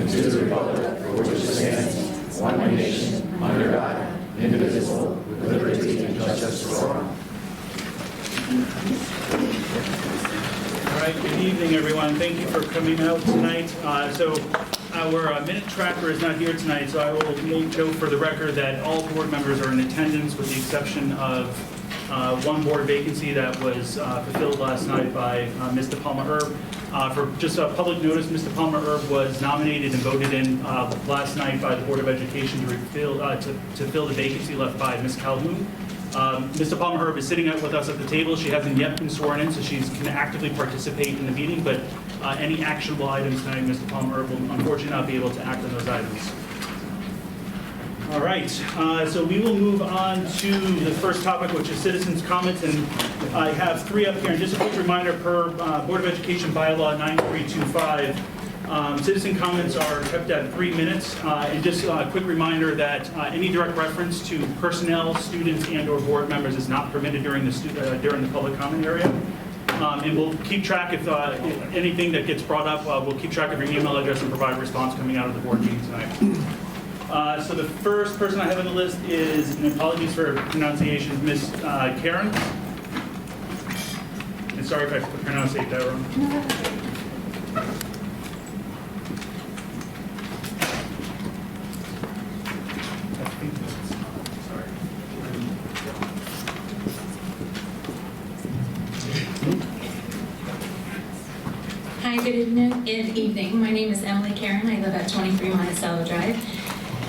and to the republic for which it stands, one nation, under God, indivisible, with liberty and justice for all. All right, good evening, everyone. Thank you for coming out tonight. So our minute tracker is not here tonight, so I will make note for the record that all board members are in attendance with the exception of one board vacancy that was fulfilled last night by Ms. DePalma Herb. For just a public notice, Ms. DePalma Herb was nominated and voted in last night by the Board of Education to fill the vacancy left by Ms. Calhoun. Ms. DePalma Herb is sitting with us at the table. She hasn't yet been sworn in, so she can actively participate in the meeting, but any actionable items tonight, Ms. DePalma Herb will unfortunately not be able to act on those items. All right, so we will move on to the first topic, which is citizens' comments, and I have three up here. And just a quick reminder, per Board of Education Bylaw 9325, citizen comments are kept at 3 minutes. And just a quick reminder that any direct reference to personnel, students, and/or board members is not permitted during the public comment area. And we'll keep track if anything that gets brought up. We'll keep track of your email address and provide a response coming out of the board meeting tonight. So the first person I have on the list is, and apologies for pronunciation, Ms. Karen. And sorry if I pronounced that wrong. Hi, good evening. My name is Emily Karen. I live at 23 Monticello Drive.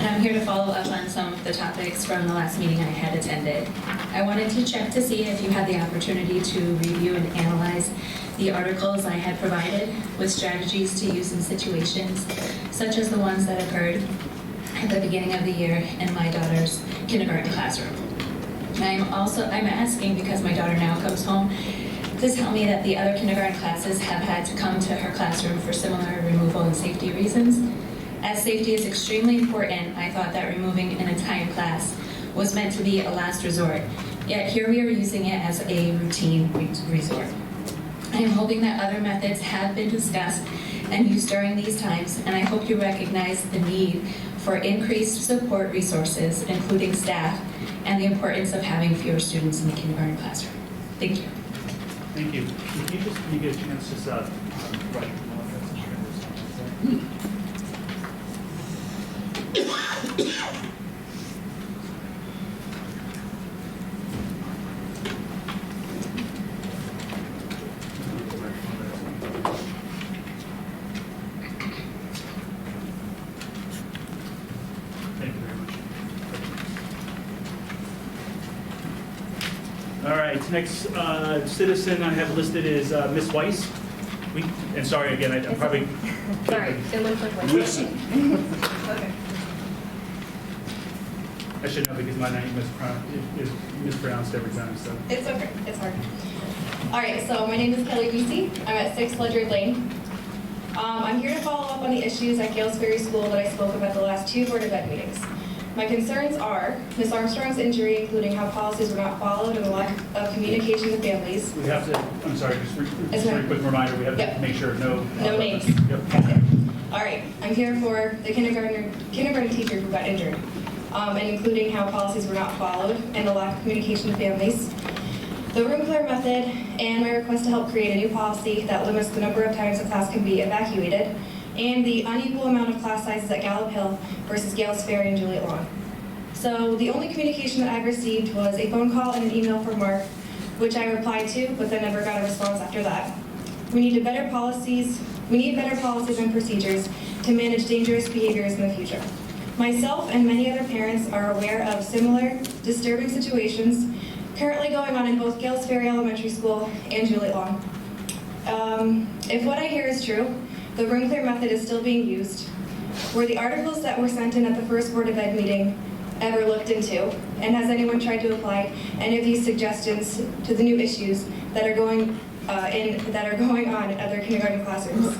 And I'm here to follow up on some of the topics from the last meeting I had attended. I wanted to check to see if you had the opportunity to review and analyze the articles I had provided with strategies to use in situations such as the ones that occurred at the beginning of the year in my daughter's kindergarten classroom. I'm asking because my daughter now comes home to tell me that the other kindergarten classes have had to come to her classroom for similar removal and safety reasons. As safety is extremely important, I thought that removing an entire class was meant to be a last resort. Yet here we are using it as a routine resort. I am hoping that other methods have been discussed and used during these times, and I hope you recognize the need for increased support resources, including staff, and the importance of having fewer students in the kindergarten classroom. Thank you. Thank you. Can you get a chance to write? All right, next citizen I have listed is Ms. Weiss. And sorry again, I'm probably... Sorry, it looks like Weiss. Okay. I should know because my name is mispronounced every time, so. It's okay, it's hard. All right, so my name is Kelly Busey. I'm at 6 Ledyard Lane. I'm here to follow up on the issues at Gales Ferry School that I spoke about the last 2 Board of Ed meetings. My concerns are Ms. Armstrong's injury, including how policies were not followed and the lack of communication to families. We have to, I'm sorry, just a quick reminder, we have to make sure no names. Yep. Got it. All right, I'm here for the kindergarten teacher who got injured, and including how policies were not followed and the lack of communication to families. The room clear method and my request to help create a new policy that limits the number of times a class can be evacuated, and the unequal amount of class sizes at Gallup Hill versus Gales Ferry and Juliet Lawn. So the only communication that I've received was a phone call and an email from Mark, which I replied to, but then never got a response after that. We need better policies and procedures to manage dangerous behaviors in the future. Myself and many other parents are aware of similar disturbing situations currently going on in both Gales Ferry Elementary School and Juliet Lawn. If what I hear is true, the room clear method is still being used. Were the articles that were sent in at the first Board of Ed meeting ever looked into? And has anyone tried to apply any of these suggestions to the new issues that are going on in other kindergarten classrooms?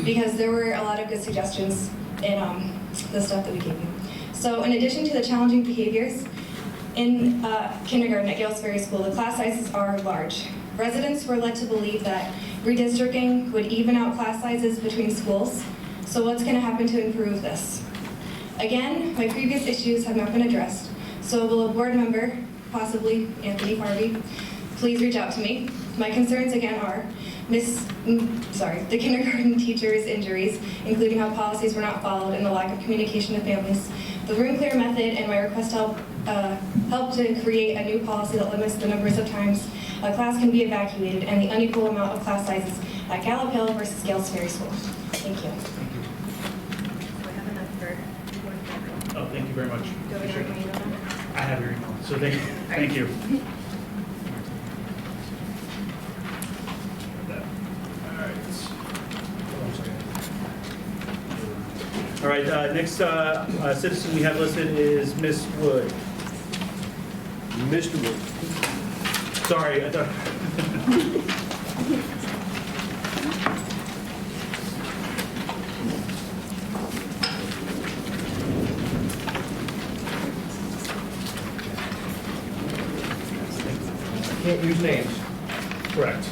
Because there were a lot of good suggestions in the stuff that we gave you. So in addition to the challenging behaviors, in kindergarten at Gales Ferry School, the class sizes are large. Residents were led to believe that redistricting would even out class sizes between schools. So what's going to happen to improve this? Again, my previous issues have not been addressed, so will a board member, possibly Anthony Harvey, please reach out to me. My concerns again are the kindergarten teacher's injuries, including how policies were not followed and the lack of communication to families, the room clear method, and my request to help to create a new policy that limits the numbers of times a class can be evacuated and the unequal amount of class sizes at Gallup Hill versus Gales Ferry School. Thank you. Oh, thank you very much. Do I have my email? I have your email, so thank you. All right, next citizen we have listed is Miss Wood. Mr. Wood. Sorry, I thought. Can't use names. Correct.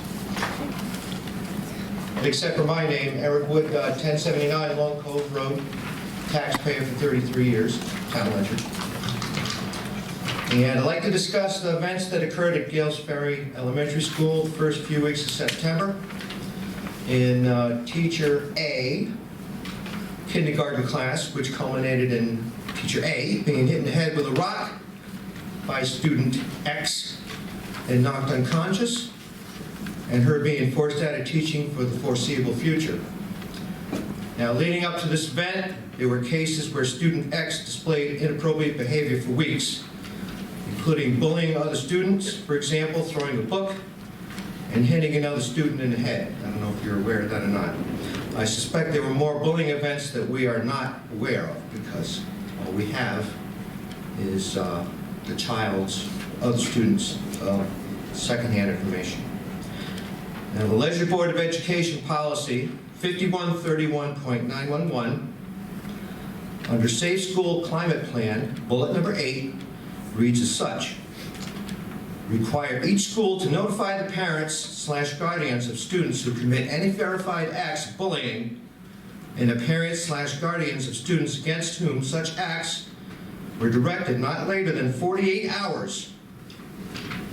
Except for my name, Eric Wood, 1079 Long Cove Road, taxpayer for 33 years, town of Ledyard. And I'd like to discuss the events that occurred at Gales Ferry Elementary School the first few weeks of September. In Teacher A kindergarten class, which culminated in Teacher A being hit in the head with a rock by student X and knocked unconscious, and her being forced out of teaching for the foreseeable future. Now, leading up to this event, there were cases where student X displayed inappropriate behavior for weeks, including bullying other students, for example, throwing a book and hitting another student in the head. I don't know if you're aware of that or not. I suspect there were more bullying events that we are not aware of, because all we have is the child's, other students' secondhand information. Now, the Ledyard Board of Education Policy 5131.911, under Safe School Climate Plan, bullet number 8, reads as such: require each school to notify the parents/guardians of students who commit any verified acts of bullying and the parents/guardians of students against whom such acts were directed not later than 48 hours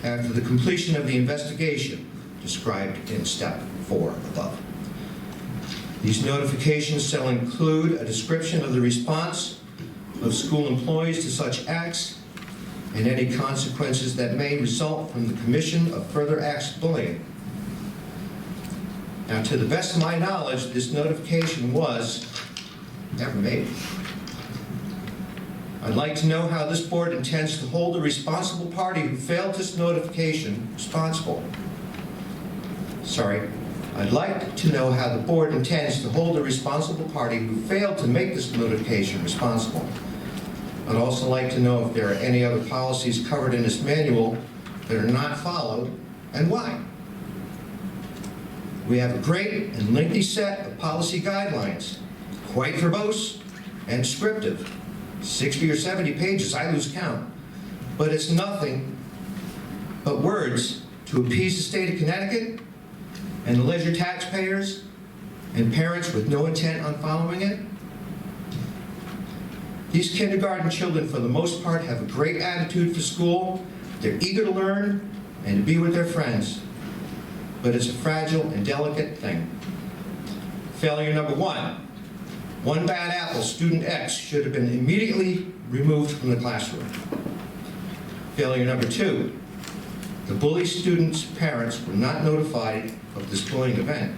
after the completion of the investigation described in step 4 above. These notifications shall include a description of the response of school employees to such acts and any consequences that may result from the commission of further acts of bullying. Now, to the best of my knowledge, this notification was never made. I'd like to know how this board intends to hold the responsible party who failed this notification responsible. I'd like to know how the board intends to hold the responsible party who failed to make this notification responsible. I'd also like to know if there are any other policies covered in this manual that are not followed, and why. We have a great and lengthy set of policy guidelines, quite verbose and descriptive. 60 or 70 pages, I lose count. But it's nothing but words to appease the state of Connecticut and the Ledyard taxpayers and parents with no intent on following it. These kindergarten children, for the most part, have a great attitude for school. They're eager to learn and to be with their friends. But it's a fragile and delicate thing. Failure number 1. One bad apple, student X, should have been immediately removed from the classroom. Failure number 2. The bully student's parents were not notified of this bullying event.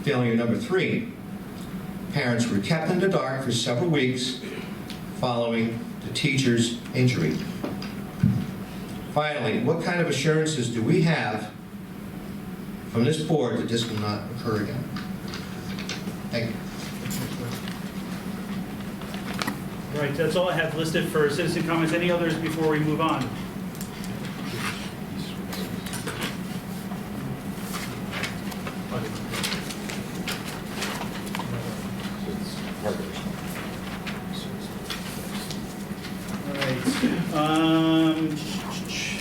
Failure number 3. Parents were kept in the dark for several weeks following the teacher's injury. Finally, what kind of assurances do we have from this board that this will not occur again? Thank you. Right, that's all I have listed for citizen comments. Any others before we move on?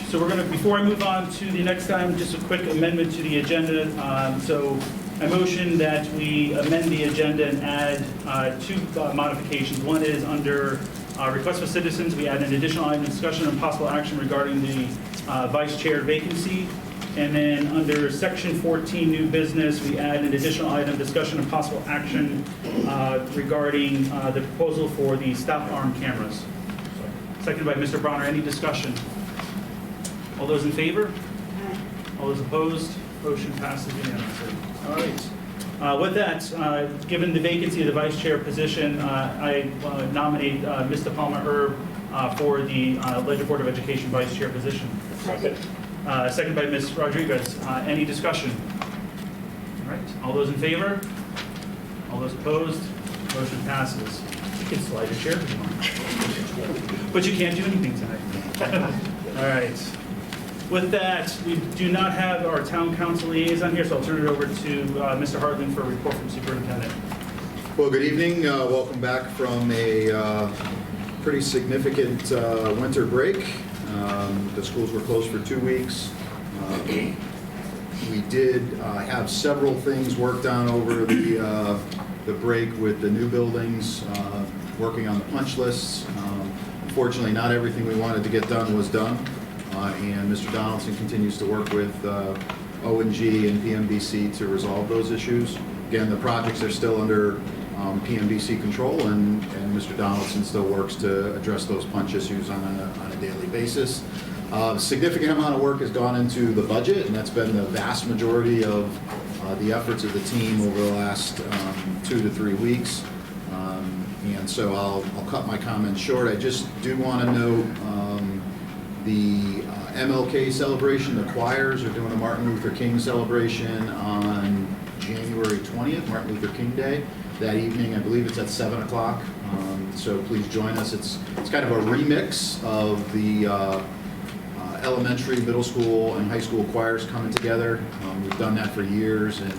So we're going to, before I move on to the next item, just a quick amendment to the agenda. So I motion that we amend the agenda and add two modifications. One is under request for citizens, we add an additional item, discussion and possible action regarding the vice chair vacancy. And then under section 14, new business, we add an additional item, discussion and possible action regarding the proposal for the stop arm cameras. Seconded by Mr. Bronner. Any discussion? All those in favor? All those opposed? Motion passes unanimously. All right. With that, given the vacancy of the vice chair position, I nominate Mr. Palmer Erb for the Ledyard Board of Education vice chair position. Second by Ms. Rodriguez. Any discussion? All right. All those in favor? All those opposed? Motion passes. You can slide a chair if you want. But you can't do anything tonight. All right. With that, we do not have our town council liaison here, so I'll turn it over to Mr. Hartling for a report from superintendent. Well, good evening. Welcome back from a pretty significant winter break. The schools were closed for 2 weeks. We did have several things worked on over the break with the new buildings, working on the punch lists. Unfortunately, not everything we wanted to get done was done. And Mr. Donaldson continues to work with O&G and PMBC to resolve those issues. Again, the projects are still under PMBC control, and Mr. Donaldson still works to address those punch issues on a daily basis. A significant amount of work has gone into the budget, and that's been the vast majority of the efforts of the team over the last 2 to 3 weeks. And so I'll cut my comments short. I just do want to note the MLK celebration. The choirs are doing a Martin Luther King celebration on January 20th, Martin Luther King Day. That evening, I believe it's at 7 o'clock. So please join us. It's kind of a remix of the elementary, middle school, and high school choirs coming together. We've done that for years, and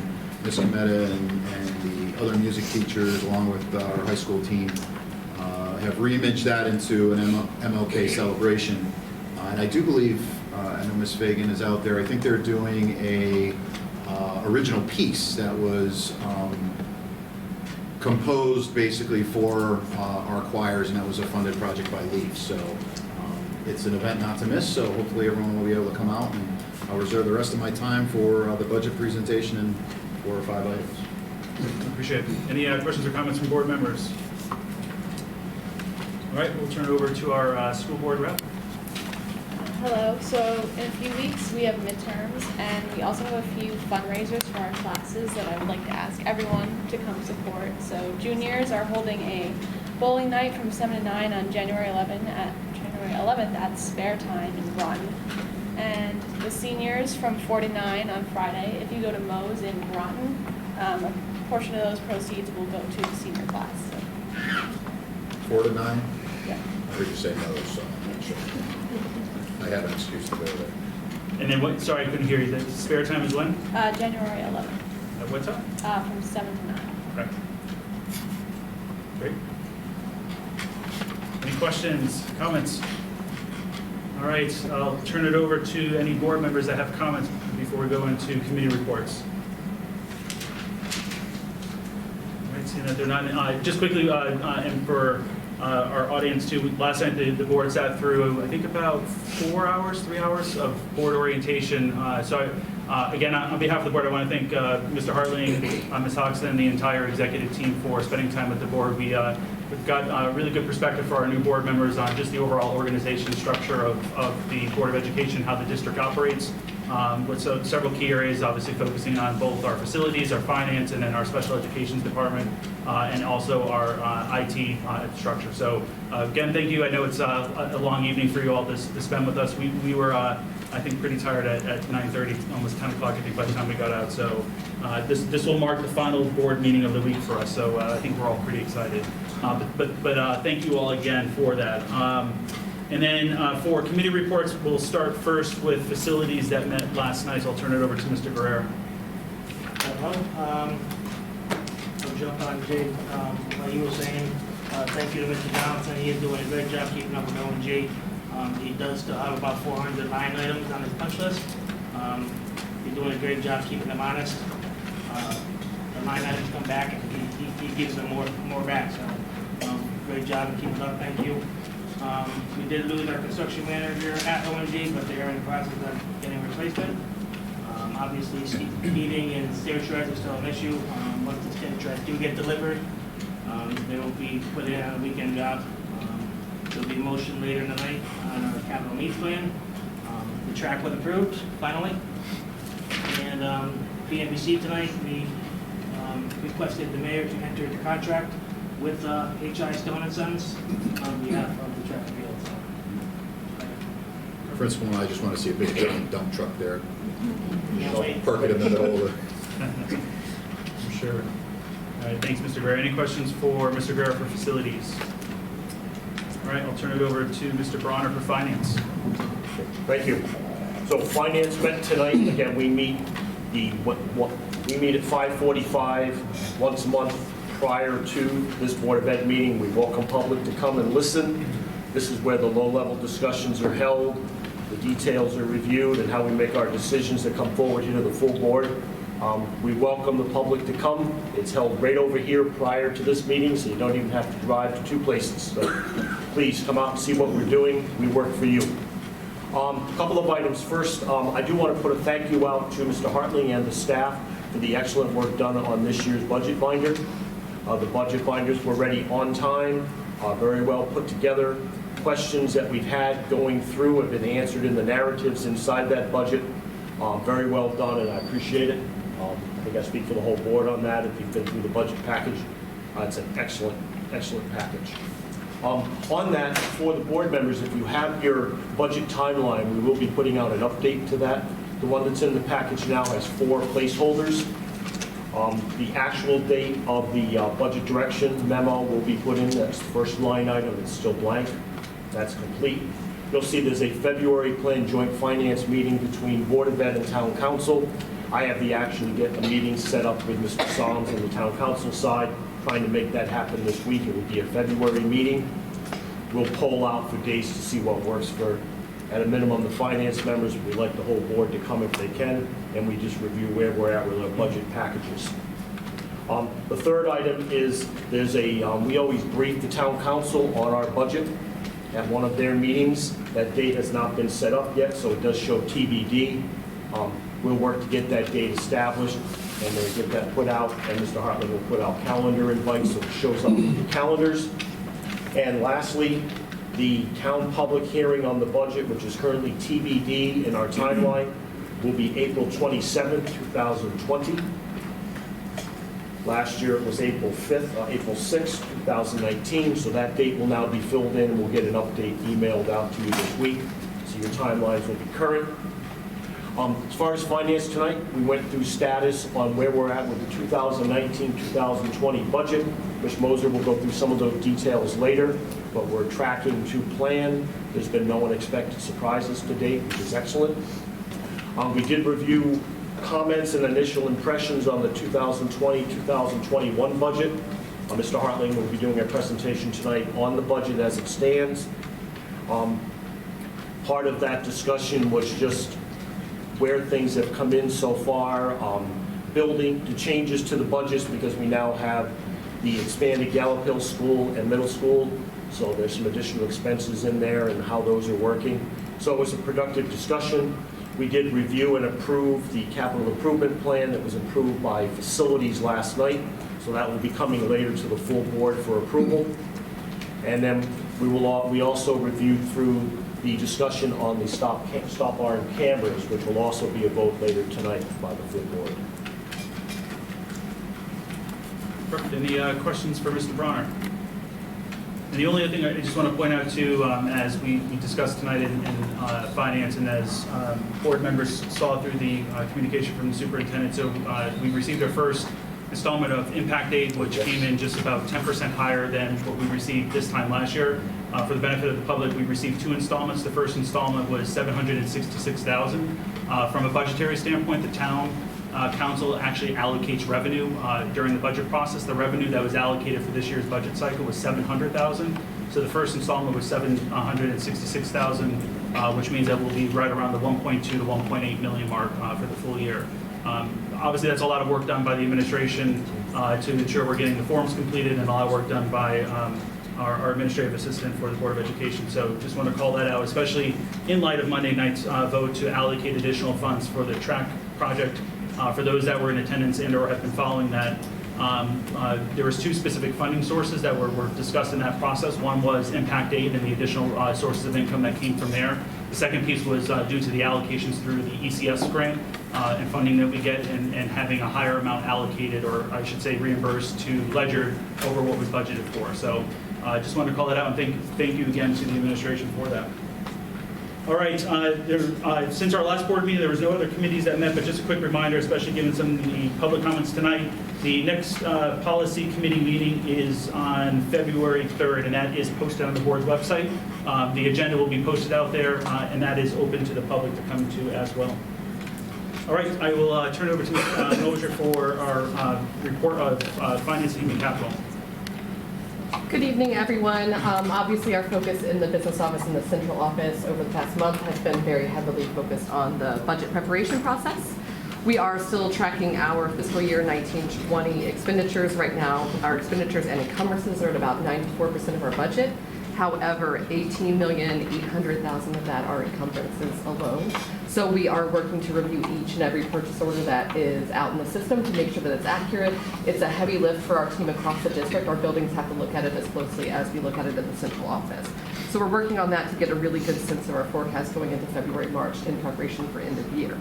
Ms. Cometa and the other music teachers, along with our high school team, have reimaged that into an MLK celebration. And I do believe, I know Ms. Fagan is out there, I think they're doing a original piece that was composed basically for our choirs, and that was a funded project by LEAF. So it's an event not to miss, so hopefully everyone will be able to come out, and I'll reserve the rest of my time for the budget presentation and 4 or 5 items. Appreciate it. Any questions or comments from board members? All right, we'll turn it over to our school board rep. Hello, so in a few weeks we have midterms, and we also have a few fundraisers for our classes that I would like to ask everyone to come support. So juniors are holding a bowling night from 7 to 9 on January 11th at Spare Time in Groton. And the seniors from 4 to 9 on Friday. If you go to Moe's in Groton, a portion of those proceeds will go to the senior class. So. 4 to 9? Yeah. I heard you say no, so I'm not sure. I have an excuse to go there. And then what, sorry, I couldn't hear you. The spare time is when? January 11th. At what time? From 7 to 9. Okay. Great. Any questions, comments? All right, I'll turn it over to any board members that have comments before we go into committee reports. All right, seeing that they're not, just quickly, and for our audience too, last night the board sat through, I think, about 3 hours of board orientation. Again, on behalf of the board, I want to thank Mr. Hartling, Ms. Hoxton, and the entire executive team for spending time with the board. We've got a really good perspective for our new board members on just the overall organization structure of the Board of Education, how the district operates, with several key areas, obviously focusing on both our facilities, our finance, and then our special education department, and also our IT structure. So again, thank you. I know it's a long evening for you all to spend with us. We were, I think, pretty tired at 9:30, almost 10 o'clock, I think, by the time we got out. So this will mark the final board meeting of the week for us. So I think we're all pretty excited. But thank you all again for that. And then for committee reports, we'll start first with facilities that met last night. So I'll turn it over to Mr. Guerrero. I'll jump on Jay, what he was saying. Thank you to Mr. Johnson. He is doing a great job keeping up with O&G. He does still have about 400 line items on his punch list. He's doing a great job keeping them honest. line items come back, and he gives them more back. So great job and keep it up. Thank you. We did lose our construction manager at OMG, but they are in the process of getting a replacement. Obviously, heating and stair treads are still an issue. Once the stair treads do get delivered, they will be put in on a weekend job. There'll be a motion later in the night on our capital needs plan. The track was approved, finally. And PNBC tonight, we requested the mayor to enter into contract with H.I. Stone & Sons on behalf of the track field. Principal and I just want to see a big giant dump truck there. Can't wait. Park it in the middle of the... I'm sure. All right, thanks, Mr. Guerra. Any questions for Mr. Guerra for facilities? All right, I'll turn it over to Mr. Bronner for finance. Thank you. So finance met tonight. Again, we meet we meet at 5:45 once a month prior to this Board of Ed meeting. We welcome public to come and listen. This is where the low-level discussions are held, the details are reviewed, and how we make our decisions that come forward here to the full board. We welcome the public to come. It's held right over here prior to this meeting, so you don't even have to drive to two places. So please come out and see what we're doing. We work for you. A couple of items. First, I do want to put a thank you out to Mr. Hartling and the staff for the excellent work done on this year's budget binder. The budget binders were ready on time, very well put together. Questions that we've had going through have been answered in the narratives inside that budget. Very well done, and I appreciate it. I think I speak for the whole board on that. If you've been through the budget package, it's an excellent, excellent package. On that, for the board members, if you have your budget timeline, we will be putting out an update to that. The one that's in the package now has 4 placeholders. The actual date of the budget direction memo will be put in. That's the first line item. It's still blank. That's complete. You'll see there's a February planned joint finance meeting between Board of Ed and Town Council. I have the action to get a meeting set up with Mr. Soms on the Town Council side, trying to make that happen this week. It will be a February meeting. We'll poll out for dates to see what works for, at a minimum, the finance members. We'd like the whole board to come if they can, and we just review where we're at with our budget packages. The third item is there's we always brief the Town Council on our budget at one of their meetings. That date has not been set up yet, so it does show TBD. We'll work to get that date established and then get that put out, and Mr. Hartman will put out calendar invites so it shows up in the calendars. And lastly, the town public hearing on the budget, which is currently TBD in our timeline, will be April 27th, 2020. Last year it was April 6th, 2019, so that date will now be filled in, and we'll get an update emailed out to you this week, so your timelines will be current. As far as finance tonight, we went through status on where we're at with the 2019-2020 budget. Ms. Moser will go through some of those details later, but we're tracking to plan. There's been no unexpected surprises to date, which is excellent. We did review comments and initial impressions on the 2020-2021 budget. Mr. Hartling will be doing a presentation tonight on the budget as it stands. Part of that discussion was just where things have come in so far, building the changes to the budgets, because we now have the expanded Gallup Hill School and middle school, so there's some additional expenses in there and how those are working. So it was a productive discussion. We did review and approve the capital improvement plan that was approved by facilities last night, so that will be coming later to the full board for approval. And then we also reviewed through the discussion on the stop arm cameras, which will also be a vote later tonight by the full board. Perfect. Any questions for Mr. Bronner? And the only other thing I just want to point out too, as we discussed tonight in finance, and as board members saw through the communication from the superintendent, so we received our first installment of impact aid, which came in just about 10% higher than what we received this time last year. For the benefit of the public, we received 2 installments. The first installment was $766,000. From a budgetary standpoint, the town council actually allocates revenue during the budget process. The revenue that was allocated for this year's budget cycle was $700,000. So the first installment was $766,000, which means that we'll be right around the 1.2 to 1.8 million mark for the full year. Obviously, that's a lot of work done by the administration to ensure we're getting the forms completed and a lot of work done by our administrative assistant for the Board of Education. So just want to call that out, especially in light of Monday night's vote to allocate additional funds for the track project. For those that were in attendance and or have been following that, there was two specific funding sources that were discussed in that process. One was Impact Aid and the additional sources of income that came from there. The second piece was due to the allocations through the ECS grant and funding that we get and having a higher amount allocated, or I should say reimbursed, to Ledyard over what was budgeted for. So I just wanted to call that out and thank you again to the administration for that. All right, since our last board meeting, there was no other committees that met, but just a quick reminder, especially given some of the public comments tonight, the next policy committee meeting is on February 3rd, and that is posted on the board's website. The agenda will be posted out there, and that is open to the public to come to as well. All right, I will turn it over to Ms. Mosier for our report of Finance and Human Capital. Good evening, everyone. Obviously, our focus in the business office and the central office over the past month has been very heavily focused on the budget preparation process. We are still tracking our fiscal year 19-20 expenditures. Right now, our expenditures and encumbrances are at about 94% of our budget. However, $18,800,000 of that are encumbrances alone. So we are working to review each and every purchase order that is out in the system to make sure that it's accurate. It's a heavy lift for our team across the district. Our buildings have to look at it as closely as we look at it in the central office. So we're working on that to get a really good sense of our forecast going into February, March in preparation for end of year.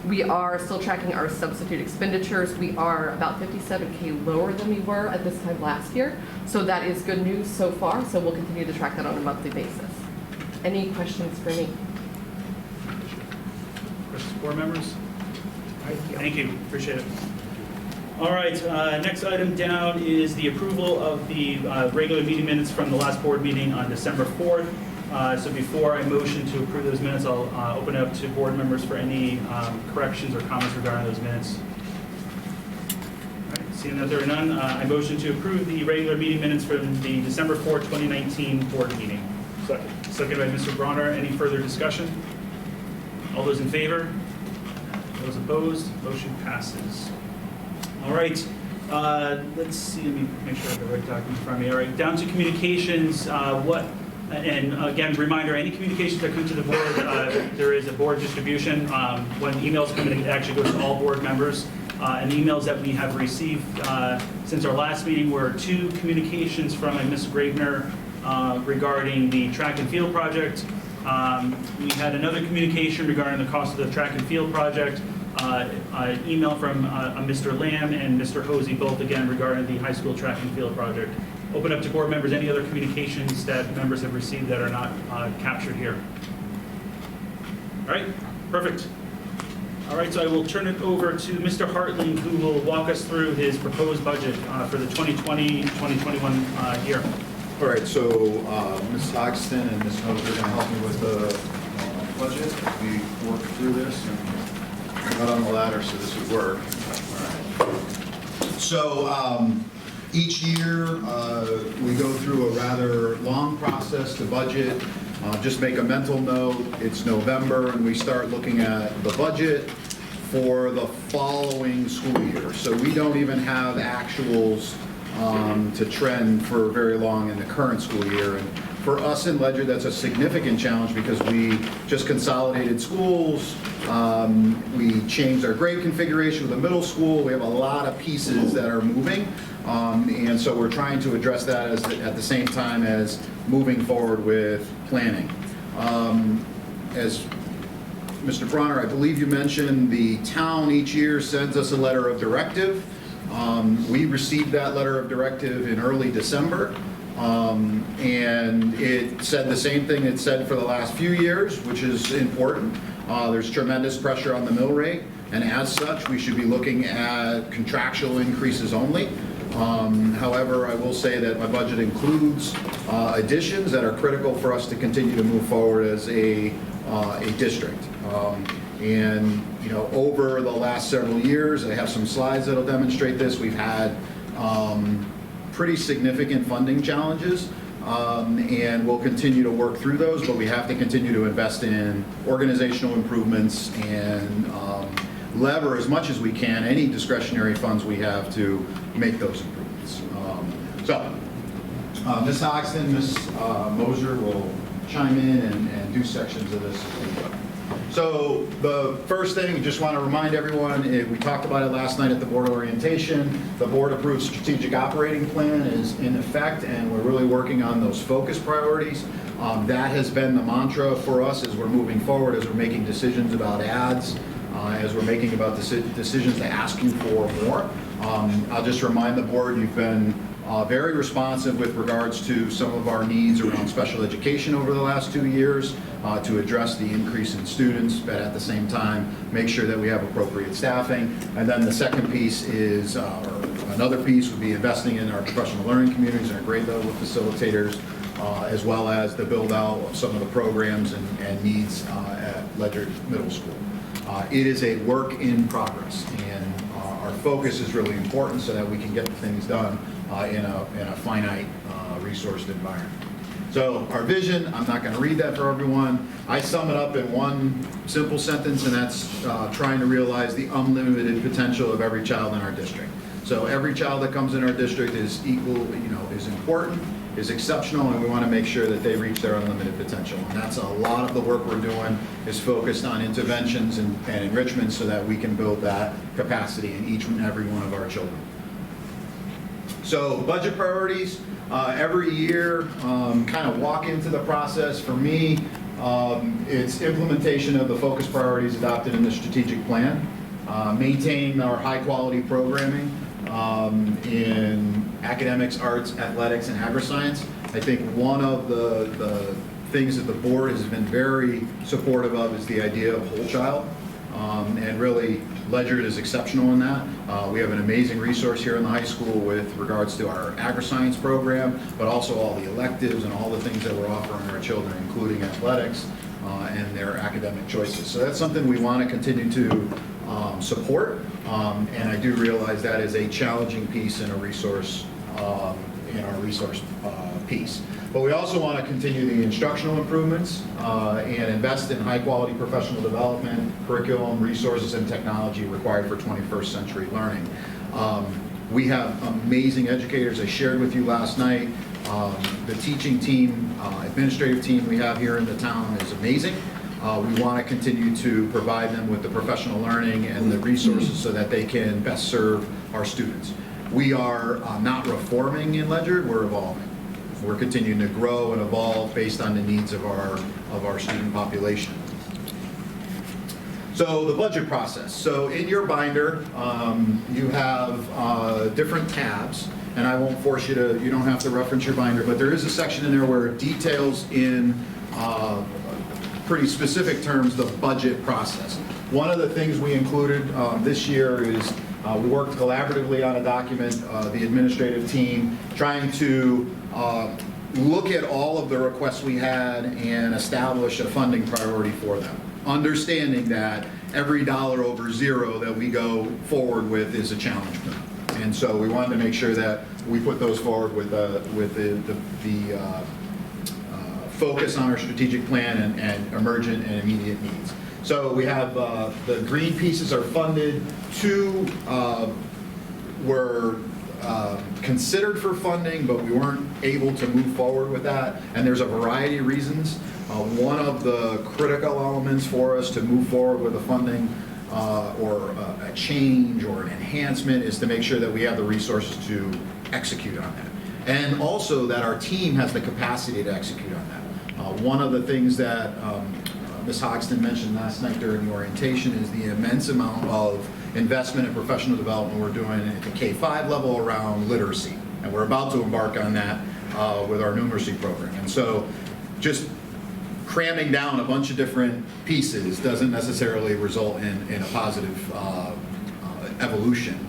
We are still tracking our substitute expenditures. We are about $57K lower than we were at this time last year. So that is good news so far. So we'll continue to track that on a monthly basis. Any questions for me? Questions, board members? All right, thank you. Appreciate it. All right, next item down is the approval of the regular meeting minutes from the last board meeting on December 4th. So before I motion to approve those minutes, I'll open it up to board members for any corrections or comments regarding those minutes. All right, seeing that there are none, I motion to approve the regular meeting minutes from the December 4th, 2019 board meeting. Second. Second by Mr. Bronner. Any further discussion? All those in favor? Those opposed? Motion passes. All right. Let's see. Let me make sure I have the right document in front of me. All right. Down to communications. And again, reminder, any communications that come to the board, there is a board distribution. When emails come in, it actually goes to all board members. And the emails that we have received since our last meeting were two communications from Ms. Gravener regarding the track and field project. We had another communication regarding the cost of the track and field project. An email from Mr. Lamb and Mr. Hosey, both again regarding the high school track and field project. Open up to board members any other communications that members have received that are not captured here. All right, perfect. All right, so I will turn it over to Mr. Hartling, who will walk us through his proposed budget for the 2020-2021 year. All right, so Ms. Hoxton and Ms. Moser are going to help me with the budget. We work through this, and I'm not on the ladder, so this would work. All right. So each year we go through a rather long process to budget. Just make a mental note, it's November, and we start looking at the budget for the following school year. So we don't even have actuals to trend for very long in the current school year. And for us in Ledyard, that's a significant challenge because we just consolidated schools. We changed our grade configuration with the middle school. We have a lot of pieces that are moving. And so we're trying to address that at the same time as moving forward with planning. As Mr. Bronner, I believe you mentioned the town each year sends us a letter of directive. We received that letter of directive in early December, and it said the same thing it said for the last few years, which is important. There's tremendous pressure on the mill rate, and as such, we should be looking at contractual increases only. However, I will say that my budget includes additions that are critical for us to continue to move forward as a district. And you know, over the last several years, I have some slides that'll demonstrate this. We've had pretty significant funding challenges, and we'll continue to work through those, but we have to continue to invest in organizational improvements and lever as much as we can, any discretionary funds we have to make those improvements. Ms. Hoxton, Ms. Moser will chime in and do sections of this as we go. So the first thing, just want to remind everyone, we talked about it last night at the board orientation. The board approved strategic operating plan is in effect, and we're really working on those focus priorities. That has been the mantra for us as we're moving forward, as we're making decisions about ads, as we're making about decisions to ask you for more. I'll just remind the board, you've been very responsive with regards to some of our needs around special education over the last 2 years to address the increase in students, but at the same time, make sure that we have appropriate staffing. And then the second piece is, or another piece would be investing in our professional learning communities and our grade level facilitators, as well as the build out of some of the programs and needs at Ledyard Middle School. It is a work in progress, and our focus is really important so that we can get things done in a finite resourced environment. So our vision, I'm not going to read that for everyone. I sum it up in one simple sentence, and that's trying to realize the unlimited potential of every child in our district. So every child that comes in our district is equal, is important, is exceptional, and we want to make sure that they reach their unlimited potential. And that's a lot of the work we're doing is focused on interventions and enrichment so that we can build that capacity in each and every one of our children. So budget priorities, every year, kind of walk into the process. For me, it's implementation of the focus priorities adopted in the strategic plan, maintain our high quality programming in academics, arts, athletics, and agri-science. I think one of the things that the board has been very supportive of is the idea of whole child, and really Ledyard is exceptional in that. We have an amazing resource here in the high school with regards to our agri-science program, but also all the electives and all the things that we're offering our children, including athletics and their academic choices. So that's something we want to continue to support, and I do realize that is a challenging piece in a resource, in our resource piece. But we also want to continue the instructional improvements and invest in high-quality professional development, curriculum, resources, and technology required for 21st century learning. We have amazing educators. I shared with you last night. The teaching team, administrative team we have here in the town is amazing. We want to continue to provide them with the professional learning and the resources so that they can best serve our students. We are not reforming in Ledyard, we're evolving. We're continuing to grow and evolve based on the needs of our student population. So the budget process. So in your binder, you have different tabs, and I won't force you to, you don't have to reference your binder, but there is a section in there where it details in pretty specific terms the budget process. One of the things we included this year is we worked collaboratively on a document, the administrative team, trying to look at all of the requests we had and establish a funding priority for them, understanding that every dollar over zero that we go forward with is a challenge for them. And so we wanted to make sure that we put those forward with the focus on our strategic plan and emergent and immediate needs. So we have the green pieces are funded. 2 were considered for funding, but we weren't able to move forward with that. And there's a variety of reasons. One of the critical elements for us to move forward with the funding or a change or an enhancement is to make sure that we have the resources to execute on that. And also that our team has the capacity to execute on that. One of the things that Ms. Hoxton mentioned last night during the orientation is the immense amount of investment in professional development we're doing at the K-5 level around literacy. And we're about to embark on that with our numeracy program. And so just cramming down a bunch of different pieces doesn't necessarily result in a positive evolution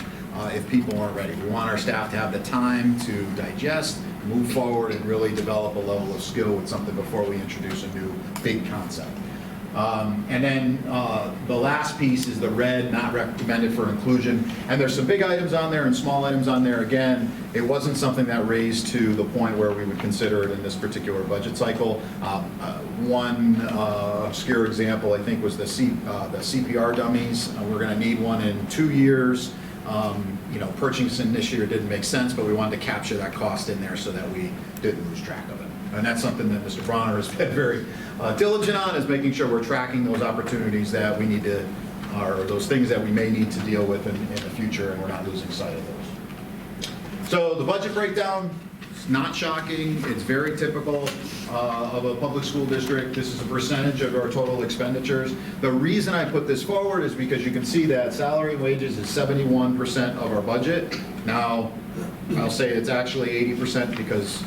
if people aren't ready. We want our staff to have the time to digest, move forward, and really develop a level of skill with something before we introduce a new big concept. And then the last piece is the red, not recommended for inclusion. And there's some big items on there and small items on there. Again, it wasn't something that raised to the point where we would consider it in this particular budget cycle. One obscure example, I think, was the CPR dummies. We're going to need one in 2 years. Purchasing this year didn't make sense, but we wanted to capture that cost in there so that we didn't lose track of it. And that's something that Mr. Bronner has been very diligent on, is making sure we're tracking those opportunities that we need to, or those things that we may need to deal with in the future, and we're not losing sight of those. So the budget breakdown, it's not shocking. It's very typical of a public school district. This is a percentage of our total expenditures. The reason I put this forward is because you can see that salary and wages is 71% of our budget. Now, I'll say it's actually 80% because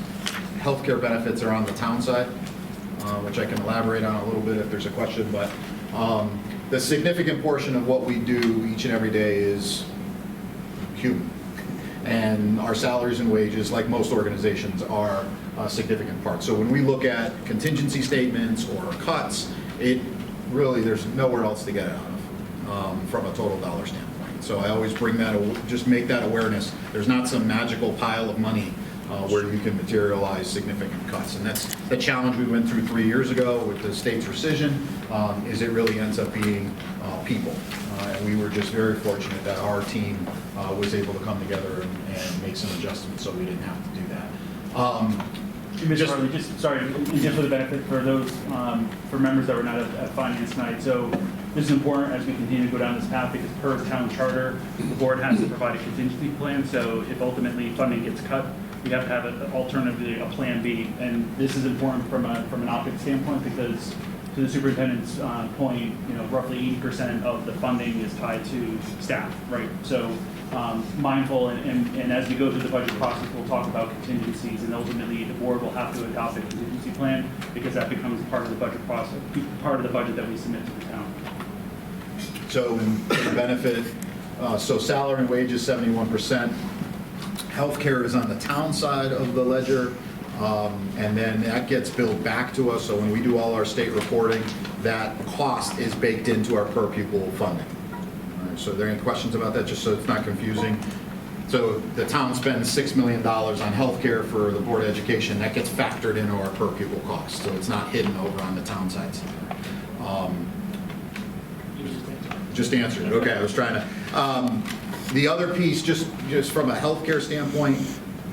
healthcare benefits are on the town side, which I can elaborate on a little bit if there's a question, but the significant portion of what we do each and every day is human. And our salaries and wages, like most organizations, are a significant part. So when we look at contingency statements or cuts, it really, there's nowhere else to get it out of from a total dollar standpoint. So I always bring that, just make that awareness. There's not some magical pile of money where you can materialize significant cuts. And that's the challenge we went through 3 years ago with the state's rescission, is it really ends up being people. And we were just very fortunate that our team was able to come together and make some adjustments so we didn't have to do that. Mr. Harley, just for the benefit for those, for members that were not at finance tonight. So this is important as we continue to go down this path, because per the town charter, the board has to provide a contingency plan. So if ultimately funding gets cut, we have to have alternatively a plan B. And this is important from an optics standpoint, because to the superintendent's point, roughly 80% of the funding is tied to staff, right? So mindful, and as we go through the budget process, we'll talk about contingencies, and ultimately the board will have to adopt a contingency plan, because that becomes part of the budget process, part of the budget that we submit to the town. So for the benefit, so salary and wages, 71%. Healthcare is on the town side of the ledger, and then that gets billed back to us. So when we do all our state reporting, that cost is baked into our per pupil funding. All right, so are there any questions about that, just so it's not confusing? So the town spends $6 million on healthcare for the Board of Education. That gets factored into our per pupil cost, so it's not hidden over on the town side. Just answered it. Okay, I was trying to. The other piece, just from a healthcare standpoint,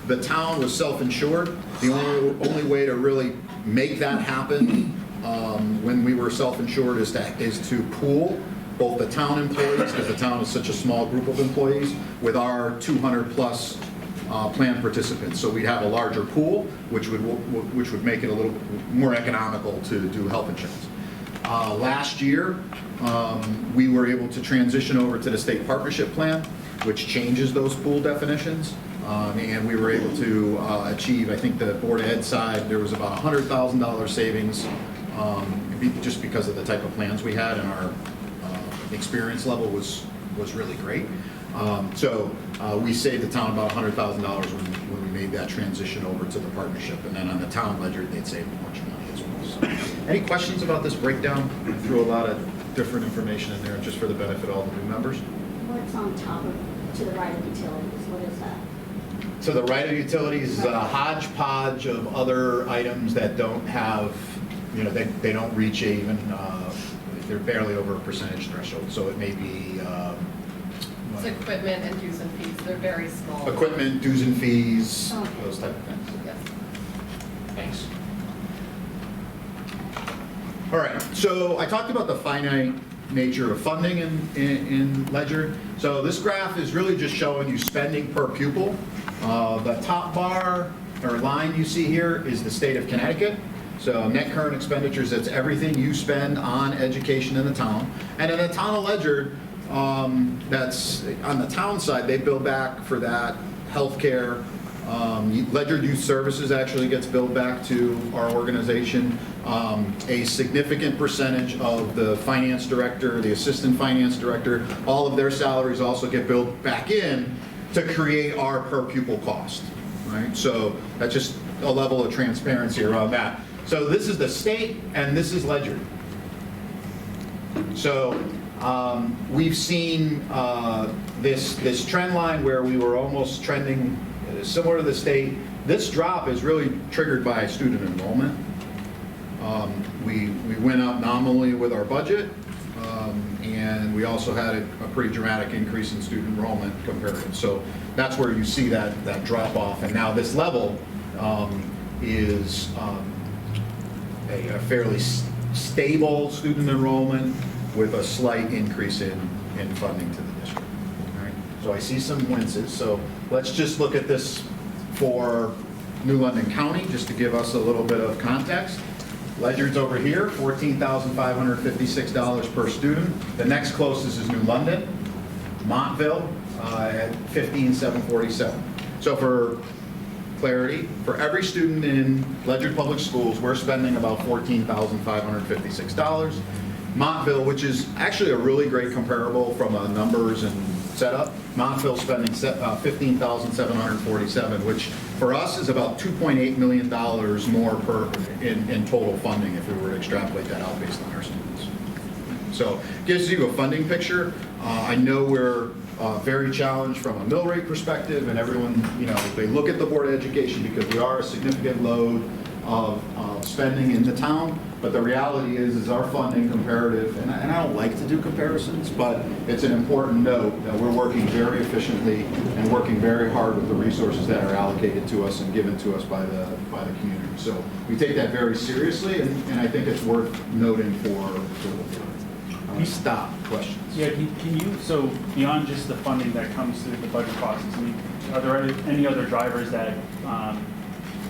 the town was self-insured. The only way to really make that happen when we were self-insured is to pool both the town employees, because the town is such a small group of employees, with our 200+ plan participants. So we'd have a larger pool, which would make it a little more economical to do health insurance. Last year, we were able to transition over to the state partnership plan, which changes those pool definitions. And we were able to achieve, I think the Board of Ed side, there was about $100,000 savings just because of the type of plans we had, and our experience level was really great. So we saved the town about $100,000 when we made that transition over to the partnership. And then on the town ledger, they'd save a bunch of money as well. So, any questions about this breakdown? I threw a lot of different information in there just for the benefit of all the new members. What's on top of, to the right of utilities, what is that? To the right of utilities is a hodgepodge of other items that don't have, they don't reach even, they're barely over a percentage threshold. So it may be It's equipment and dues and fees. They're very small. equipment, dues and fees, Okay. those type of things. Yes. Thanks. All right, so I talked about the finite nature of funding in Ledger. So this graph is really just showing you spending per pupil. The top bar or line you see here is the state of Connecticut. So net current expenditures, that's everything you spend on education in the town. And in the town of Ledger, that's on the town side, they bill back for that healthcare. Ledger Youth Services actually gets billed back to our organization. A significant percentage of the finance director, the assistant finance director, all of their salaries also get billed back in to create our per pupil cost, right? So that's just a level of transparency around that. So this is the state and this is Ledger. So we've seen this trend line where we were almost trending similar to the state. This drop is really triggered by student enrollment. We went up nominally with our budget, and we also had a pretty dramatic increase in student enrollment comparative. So that's where you see that drop off. And now this level is a fairly stable student enrollment with a slight increase in funding to the district. All right. So I see some winces. So let's just look at this for New London County, just to give us a little bit of context. Ledyard's over here, $14,556 per student. The next closest is New London. Montville at $15,747. So for clarity, for every student in Ledyard Public Schools, we're spending about $14,556. Montville, which is actually a really great comparable from a numbers and setup, Montville's spending $15,747, which for us is about $2.8 million more in total funding if we were to extrapolate that out based on our students. So gives you a funding picture. I know we're very challenged from a mill rate perspective, and everyone, they look at the Board of Education because we are a significant load of spending in the town, but the reality is our funding comparative, and I don't like to do comparisons, but it's an important note that we're working very efficiently and working very hard with the resources that are allocated to us and given to us by the community. So we take that very seriously, and I think it's worth noting for stop questions. Yeah, can you, so beyond just the funding that comes through the budget process, are there any other drivers that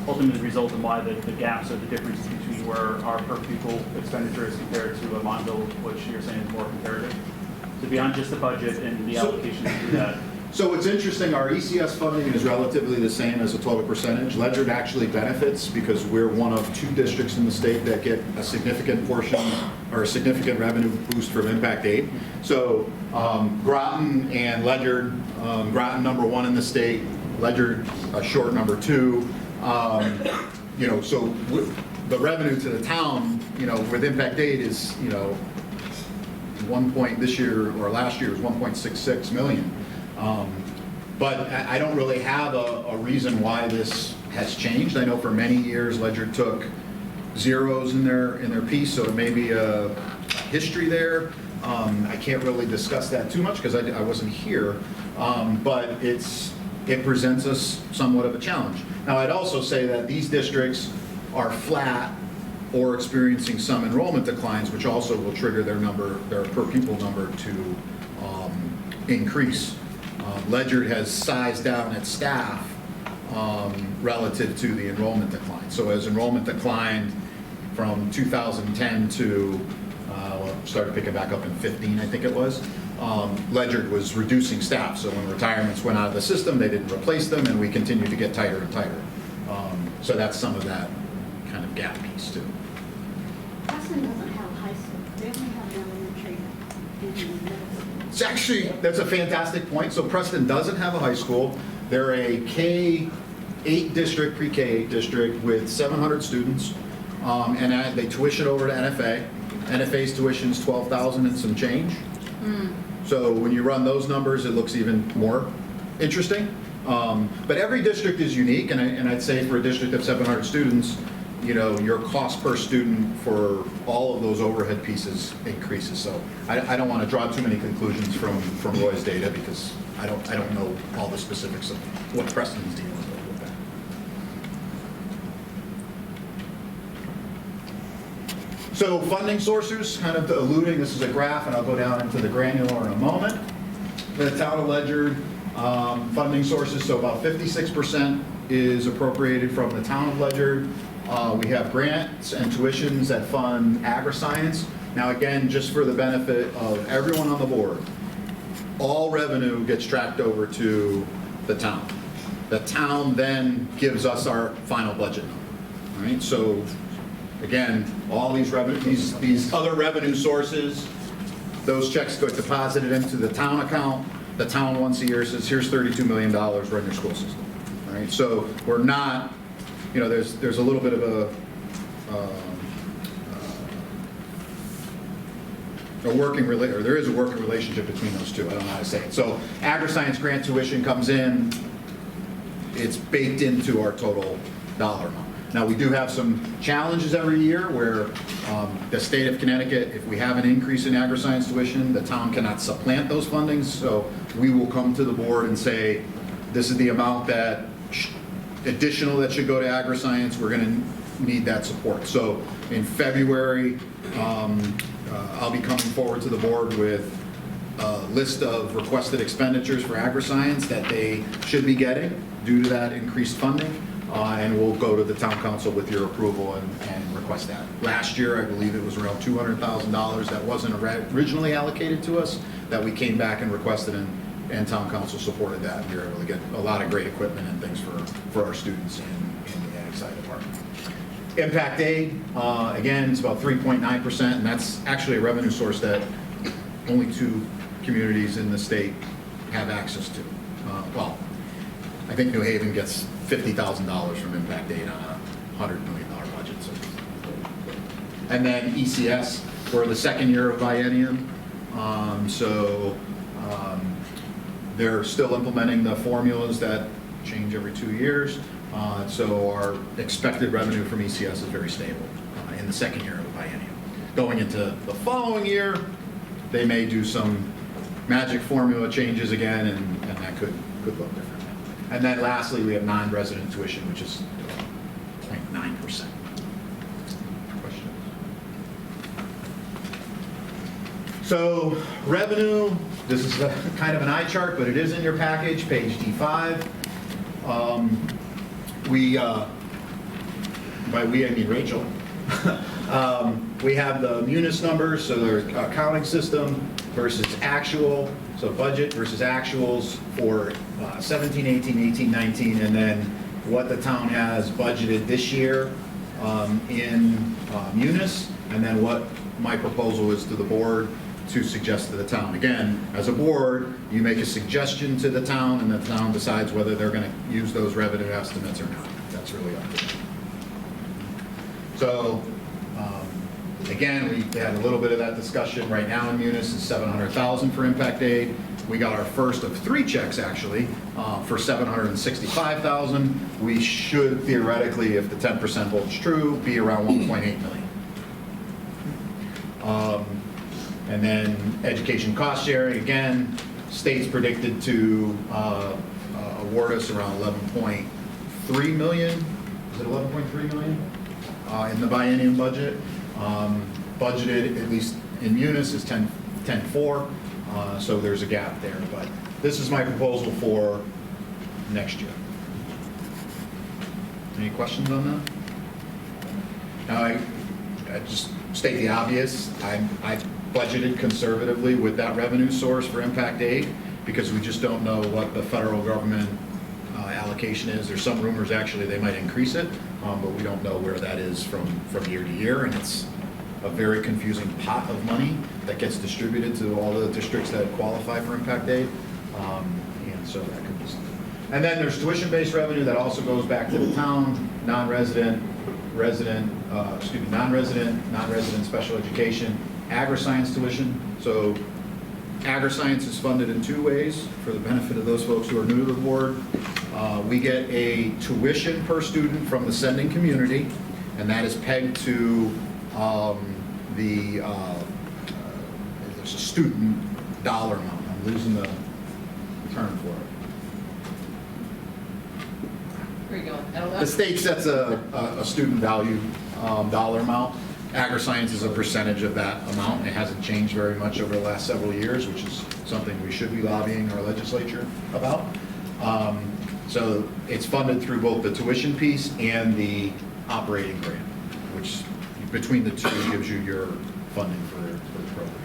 ultimately result in why the gaps or the differences between where our per pupil expenditure is compared to a Montville, which you're saying is more comparative? So beyond just the budget and the allocation to that. So it's interesting, our ECS funding is relatively the same as a total percentage. Ledyard actually benefits because we're one of 2 districts in the state that get a significant portion or a significant revenue boost from impact aid. So Groton and Ledyard, Groton number 1 in the state, Ledyard short number 2. So the revenue to the town, with impact aid is, this year or last year was 1.66 million. But I don't really have a reason why this has changed. I know for many years Ledyard took zeros in their piece, so it may be a history there. I can't really discuss that too much because I wasn't here, but it presents us somewhat of a challenge. Now, I'd also say that these districts are flat or experiencing some enrollment declines, which also will trigger their per pupil number to increase. Ledyard has sized down its staff relative to the enrollment decline. So as enrollment declined from 2010 to, started picking back up in 15, I think it was, Ledyard was reducing staff. So when retirements went out of the system, they didn't replace them, and we continued to get tighter and tighter. So that's some of that kind of gap piece too. Preston doesn't have high school. They only have elementary and middle school. It's actually, that's a fantastic point. So Preston doesn't have a high school. They're a K-8 district, pre-K-8 district with 700 students, and they tuition over to NFA. NFA's tuition is $12,000 and some change. So when you run those numbers, it looks even more interesting. But every district is unique, and I'd say for a district of 700 students, your cost per student for all of those overhead pieces increases. So I don't want to draw too many conclusions from Roy's data because I don't know all the specifics of what Preston's dealing with that. So funding sources, kind of alluding, this is a graph, and I'll go down into the granular in a moment. The town of Ledyard funding sources, so about 56% is appropriated from the town of Ledyard. We have grants and tuitions that fund agri-science. Now again, just for the benefit of everyone on the board, all revenue gets tracked over to the town. The town then gives us our final budget number. All right, so again, all these other revenue sources, those checks get deposited into the town account. The town once a year says, here's $32 million, run your school system. All right, so we're not, there's a little bit of a there is a working relationship between those two. I don't know how to say it. So agri-science grant tuition comes in, it's baked into our total dollar amount. Now, we do have some challenges every year where the state of Connecticut, if we have an increase in agri-science tuition, the town cannot supplant those fundings. So we will come to the board and say, this is the amount that additional that should go to agri-science. We're going to need that support. So in February, I'll be coming forward to the board with a list of requested expenditures for agri-science that they should be getting due to that increased funding. And we'll go to the town council with your approval and request that. Last year, I believe it was around $200,000 that wasn't originally allocated to us, that we came back and requested, and town council supported that. We were able to get a lot of great equipment and things for our students in the ag side department. Impact aid, again, it's about 3.9%, and that's actually a revenue source that only 2 communities in the state have access to. Well, I think New Haven gets $50,000 from impact aid on a $100 million budget. So. And then ECS, we're the second year of biennium, they're still implementing the formulas that change every 2 years. So our expected revenue from ECS is very stable in the second year of the biennium. Going into the following year, they may do some magic formula changes again, and that could look different. And then lastly, we have non-resident tuition, which is 0.9%. Questions? So revenue, this is kind of an eye chart, but it is in your package, page D5. By we, I mean Rachel. We have the munis numbers, so there's accounting system versus actual, so budget versus actuals for 17, 18, 18, 19, and then what the town has budgeted this year in munis, and then what my proposal is to the board to suggest to the town. Again, as a board, you make a suggestion to the town, and the town decides whether they're going to use those revenue estimates or not. That's really up to them. So, again, we had a little bit of that discussion. Right now in munis is $700,000 for impact aid. We got our first of 3 checks actually for $765,000. We should theoretically, if the 10% holds true, be around 1.8 million. And then education cost sharing, again, state's predicted to award us around 11.3 million. Is it 11.3 million in the biennium budget? Budgeted, at least in munis, is 10.4, so there's a gap there. But this is my proposal for next year. Any questions on that? Now, I just state the obvious. I budgeted conservatively with that revenue source for impact aid because we just don't know what the federal government allocation is. There's some rumors actually they might increase it, but we don't know where that is from year to year, and it's a very confusing pot of money that gets distributed to all the districts that qualify for impact aid, and so that could be something. And then there's tuition-based revenue that also goes back to the town, non-resident, non-resident special education, agri-science tuition. So agri-science is funded in 2 ways for the benefit of those folks who are new to the board. We get a tuition per student from the sending community, and that is pegged to there's a student dollar amount. I'm losing the term for it. Where are you going? The state sets a student value dollar amount. Agri-science is a percentage of that amount. It hasn't changed very much over the last several years, which is something we should be lobbying our legislature about. So it's funded through both the tuition piece and the operating grant, which between the two gives you your funding for the program.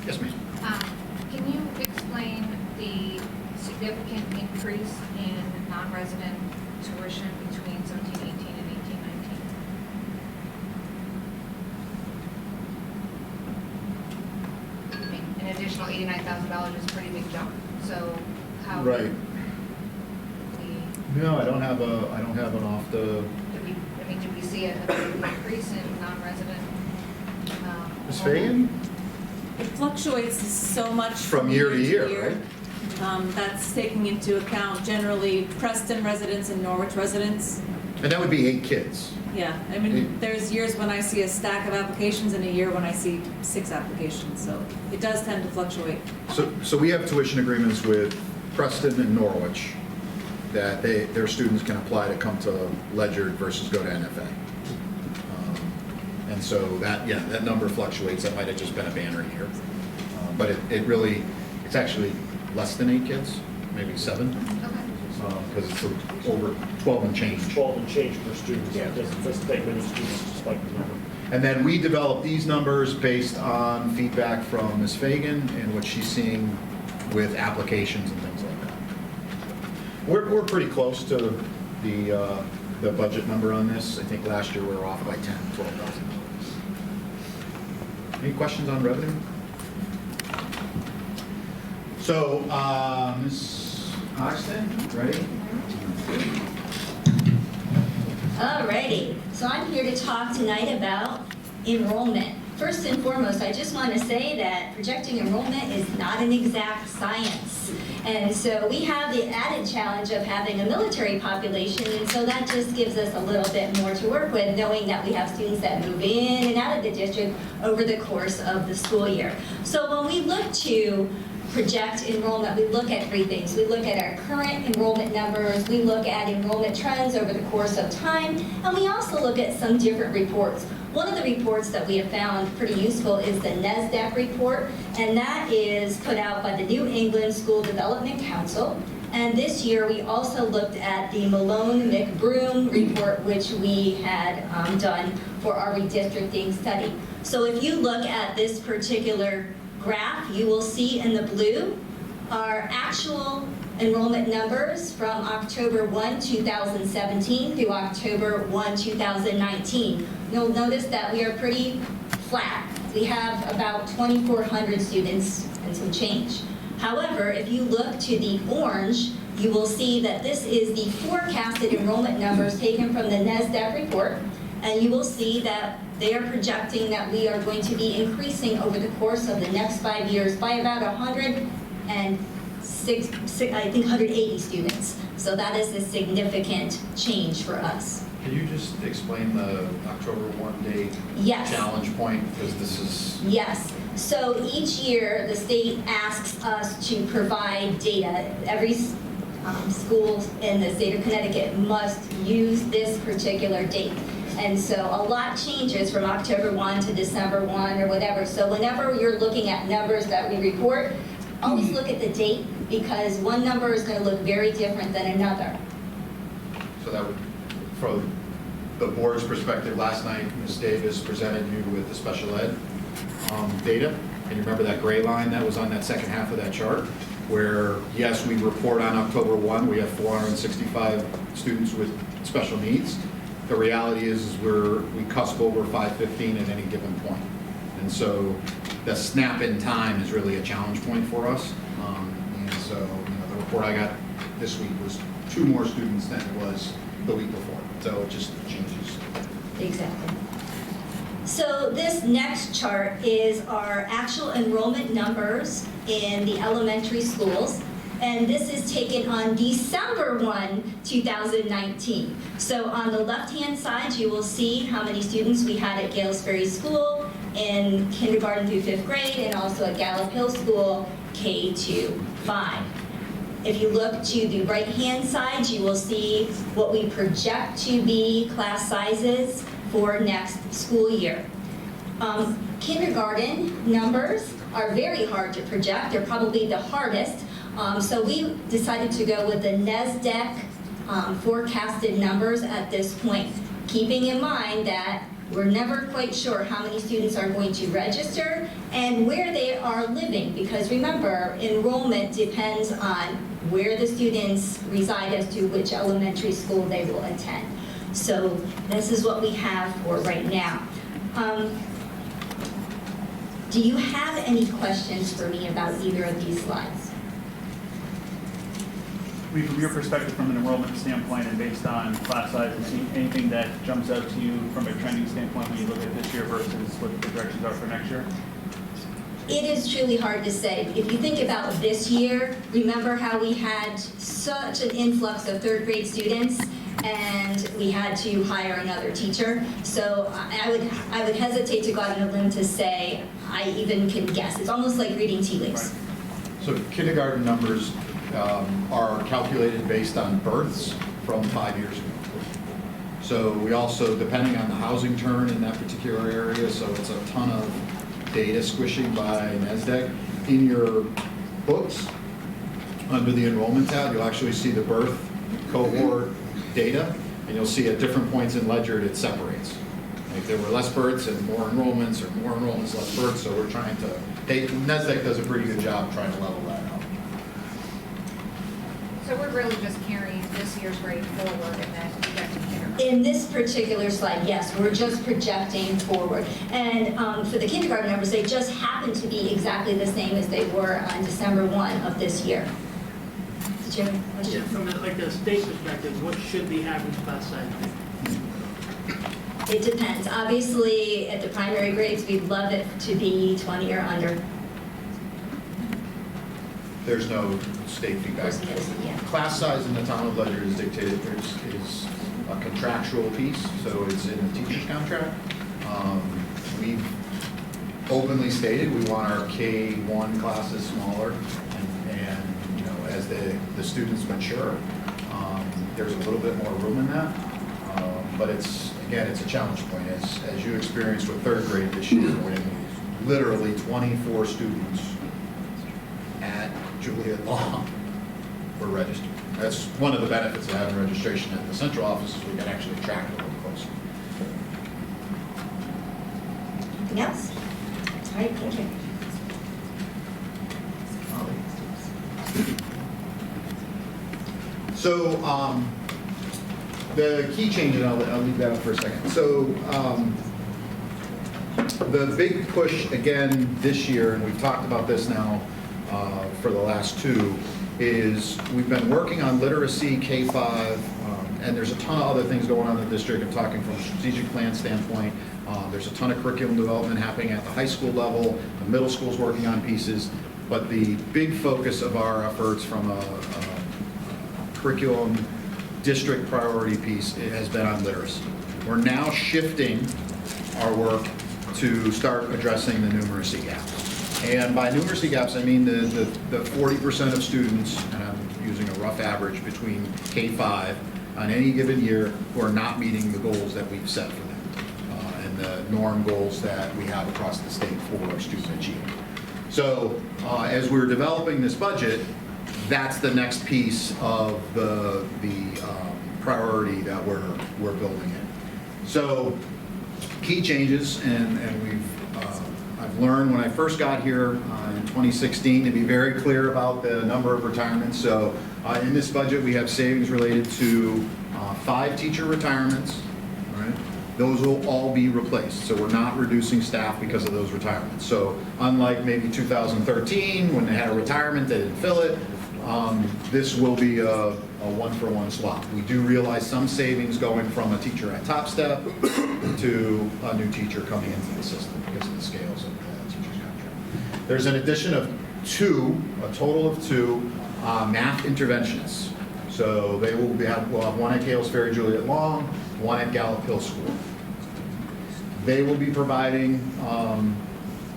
Yes, ma'am. Can you explain the significant increase in non-resident tuition between 17, 18, and 18, 19? I mean, an additional $89,000 is a pretty big jump. So how? Right. No, I don't have an off the. Did we see a big increase in non-resident? Ms. Fagan? It fluctuates so much From year to year, right? That's taking into account generally Preston residents and Norwich residents. And that would be 8 kids. Yeah, I mean, there's years when I see a stack of applications and a year when I see 6 applications, so it does tend to fluctuate. So we have tuition agreements with Preston and Norwich that their students can apply to come to Ledyard versus go to NFA. And so that number fluctuates. That might have just been a banner year. But it's actually less than 8 kids, maybe 7. Because it's over 12 and change. 12 and change per student. Yeah. Doesn't take many students to spike the number. And then we develop these numbers based on feedback from Ms. Fagan and what she's seeing with applications and things like that. We're pretty close to the budget number on this. I think last year we were off by $12,000. Any questions on revenue? So, Ms. Hoxton, ready? Alrighty, so I'm here to talk tonight about enrollment. First and foremost, I just want to say that projecting enrollment is not an exact science. And so we have the added challenge of having a military population, and so that just gives us a little bit more to work with, knowing that we have students that move in and out of the district over the course of the school year. So when we look to project enrollment, we look at 3 things. We look at our current enrollment numbers, we look at enrollment trends over the course of time, and we also look at some different reports. One of the reports that we have found pretty useful is the NSDAQ report, and that is put out by the New England School Development Council. And this year we also looked at the Malone-McBroom report, which we had done for our redistricting study. So if you look at this particular graph, you will see in the blue our actual enrollment numbers from October 1, 2017 through October 1, 2019. You'll notice that we are pretty flat. We have about 2,400 students and some change. However, if you look to the orange, you will see that this is the forecasted enrollment numbers taken from the NSDAQ report, and you will see that they are projecting that we are going to be increasing over the course of the next 5 years by about 180 students. So that is a significant change for us. Can you just explain the October 1 date challenge point? Because this is... Yes. So each year, the state asks us to provide data. Every school in the state of Connecticut must use this particular date. And so a lot changes from October 1 to December 1 or whatever. So whenever you're looking at numbers that we report, always look at the date, because one number is going to look very different than another. So that would, from the board's perspective, last night Ms. Davis presented you with the special ed data. And you remember that gray line that was on that second half of that chart? Where, yes, we report on October 1, we have 465 students with special needs. The reality is we cusp over 515 at any given point. And so the snap in time is really a challenge point for us. And so the report I got this week was 2 more students than it was the week before. So it just changes. Exactly. So this next chart is our actual enrollment numbers in the elementary schools. And this is taken on December 1, 2019. So on the left-hand side, you will see how many students we had at Gales Ferry School in kindergarten through 5th grade, and also at Gallup Hill School, K to 5. If you look to the right-hand side, you will see what we project to be class sizes for next school year. Kindergarten numbers are very hard to project. They're probably the hardest. So we decided to go with the NSDAQ forecasted numbers at this point, keeping in mind that we're never quite sure how many students are going to register and where they are living, because remember, enrollment depends on where the students reside as to which elementary school they will attend. So this is what we have for right now. Do you have any questions for me about either of these slides? From your perspective, from an enrollment standpoint and based on class size, is there anything that jumps out to you from a trending standpoint when you look at this year versus what the projections are for next year? It is truly hard to say. If you think about this year, remember how we had such an influx of third grade students and we had to hire another teacher. So I would hesitate to go out on a limb to say I even can guess. It's almost like reading tea leaves. So kindergarten numbers are calculated based on births from 5 years ago. So we also, depending on the housing turn in that particular area, so it's a ton of data squishing by NSDEC. In your books, under the enrollment tab, you'll actually see the birth cohort data, and you'll see at different points in Ledyard it separates. Like there were less births and more enrollments, or more enrollments, less births, so we're trying to, NSDEC does a pretty good job trying to level that out. So we're really just carrying this year's rate forward and then projecting kindergarten? In this particular slide, yes, we're just projecting forward. And for the kindergarten numbers, they just happen to be exactly the same as they were on December 1 of this year. Did you have a question? Yeah, from a state perspective, what should the average class size be? It depends. Obviously, at the primary grades, we'd love it to be 20 or under. There's no state feedback. Yeah. Class size in the town of Ledyard is dictated, is a contractual piece, so it's in the teacher's contract. We've openly stated we want our K-1 classes smaller, and you know, as the students mature, there's a little bit more room in that. But it's, again, it's a challenge point, as you experienced with third grade this year, when literally 24 students at Juliet Law were registered. That's one of the benefits of having registration at the central office, is we can actually track it a little closer. Anything else? All right, thank you. So the key changes, I'll leave that up for a second. So the big push again this year, and we've talked about this now for the last two, is we've been working on literacy K-5, and there's a ton of other things going on in the district. I'm talking from a strategic plan standpoint. There's a ton of curriculum development happening at the high school level. The middle school's working on pieces. But the big focus of our efforts from a curriculum district priority piece, it has been on literacy. We're now shifting our work to start addressing the numeracy gaps. And by numeracy gaps, I mean the 40% of students, and I'm using a rough average, between K-5 on any given year who are not meeting the goals that we've set for them, and the norm goals that we have across the state for student achievement. So as we're developing this budget, that's the next piece of the priority that we're building in. So key changes, and I've learned when I first got here in 2016 to be very clear about the number of retirements. So in this budget, we have savings related to 5 teacher retirements. Right? Those will all be replaced. So we're not reducing staff because of those retirements. So unlike maybe 2013, when they had a retirement, they didn't fill it, this will be a one-for-one swap. We do realize some savings going from a teacher at Top Step to a new teacher coming into the system because of the scales of the teacher's contract. There's an addition of 2, a total of 2 math interventionists. So they will we'll have one at Gales Ferry Juliet Long, one at Gallup Hill School. They will be providing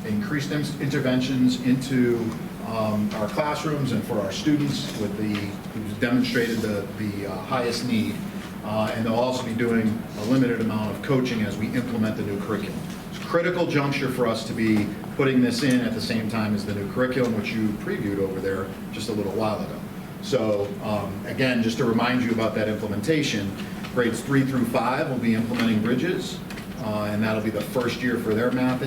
increased interventions into our classrooms and for our students who's demonstrated the highest need. And they'll also be doing a limited amount of coaching as we implement the new curriculum. It's a critical juncture for us to be putting this in at the same time as the new curriculum, which you previewed over there just a little while ago. So again, just to remind you about that implementation, grades 3 through 5 will be implementing Bridges, and that'll be the first year for their math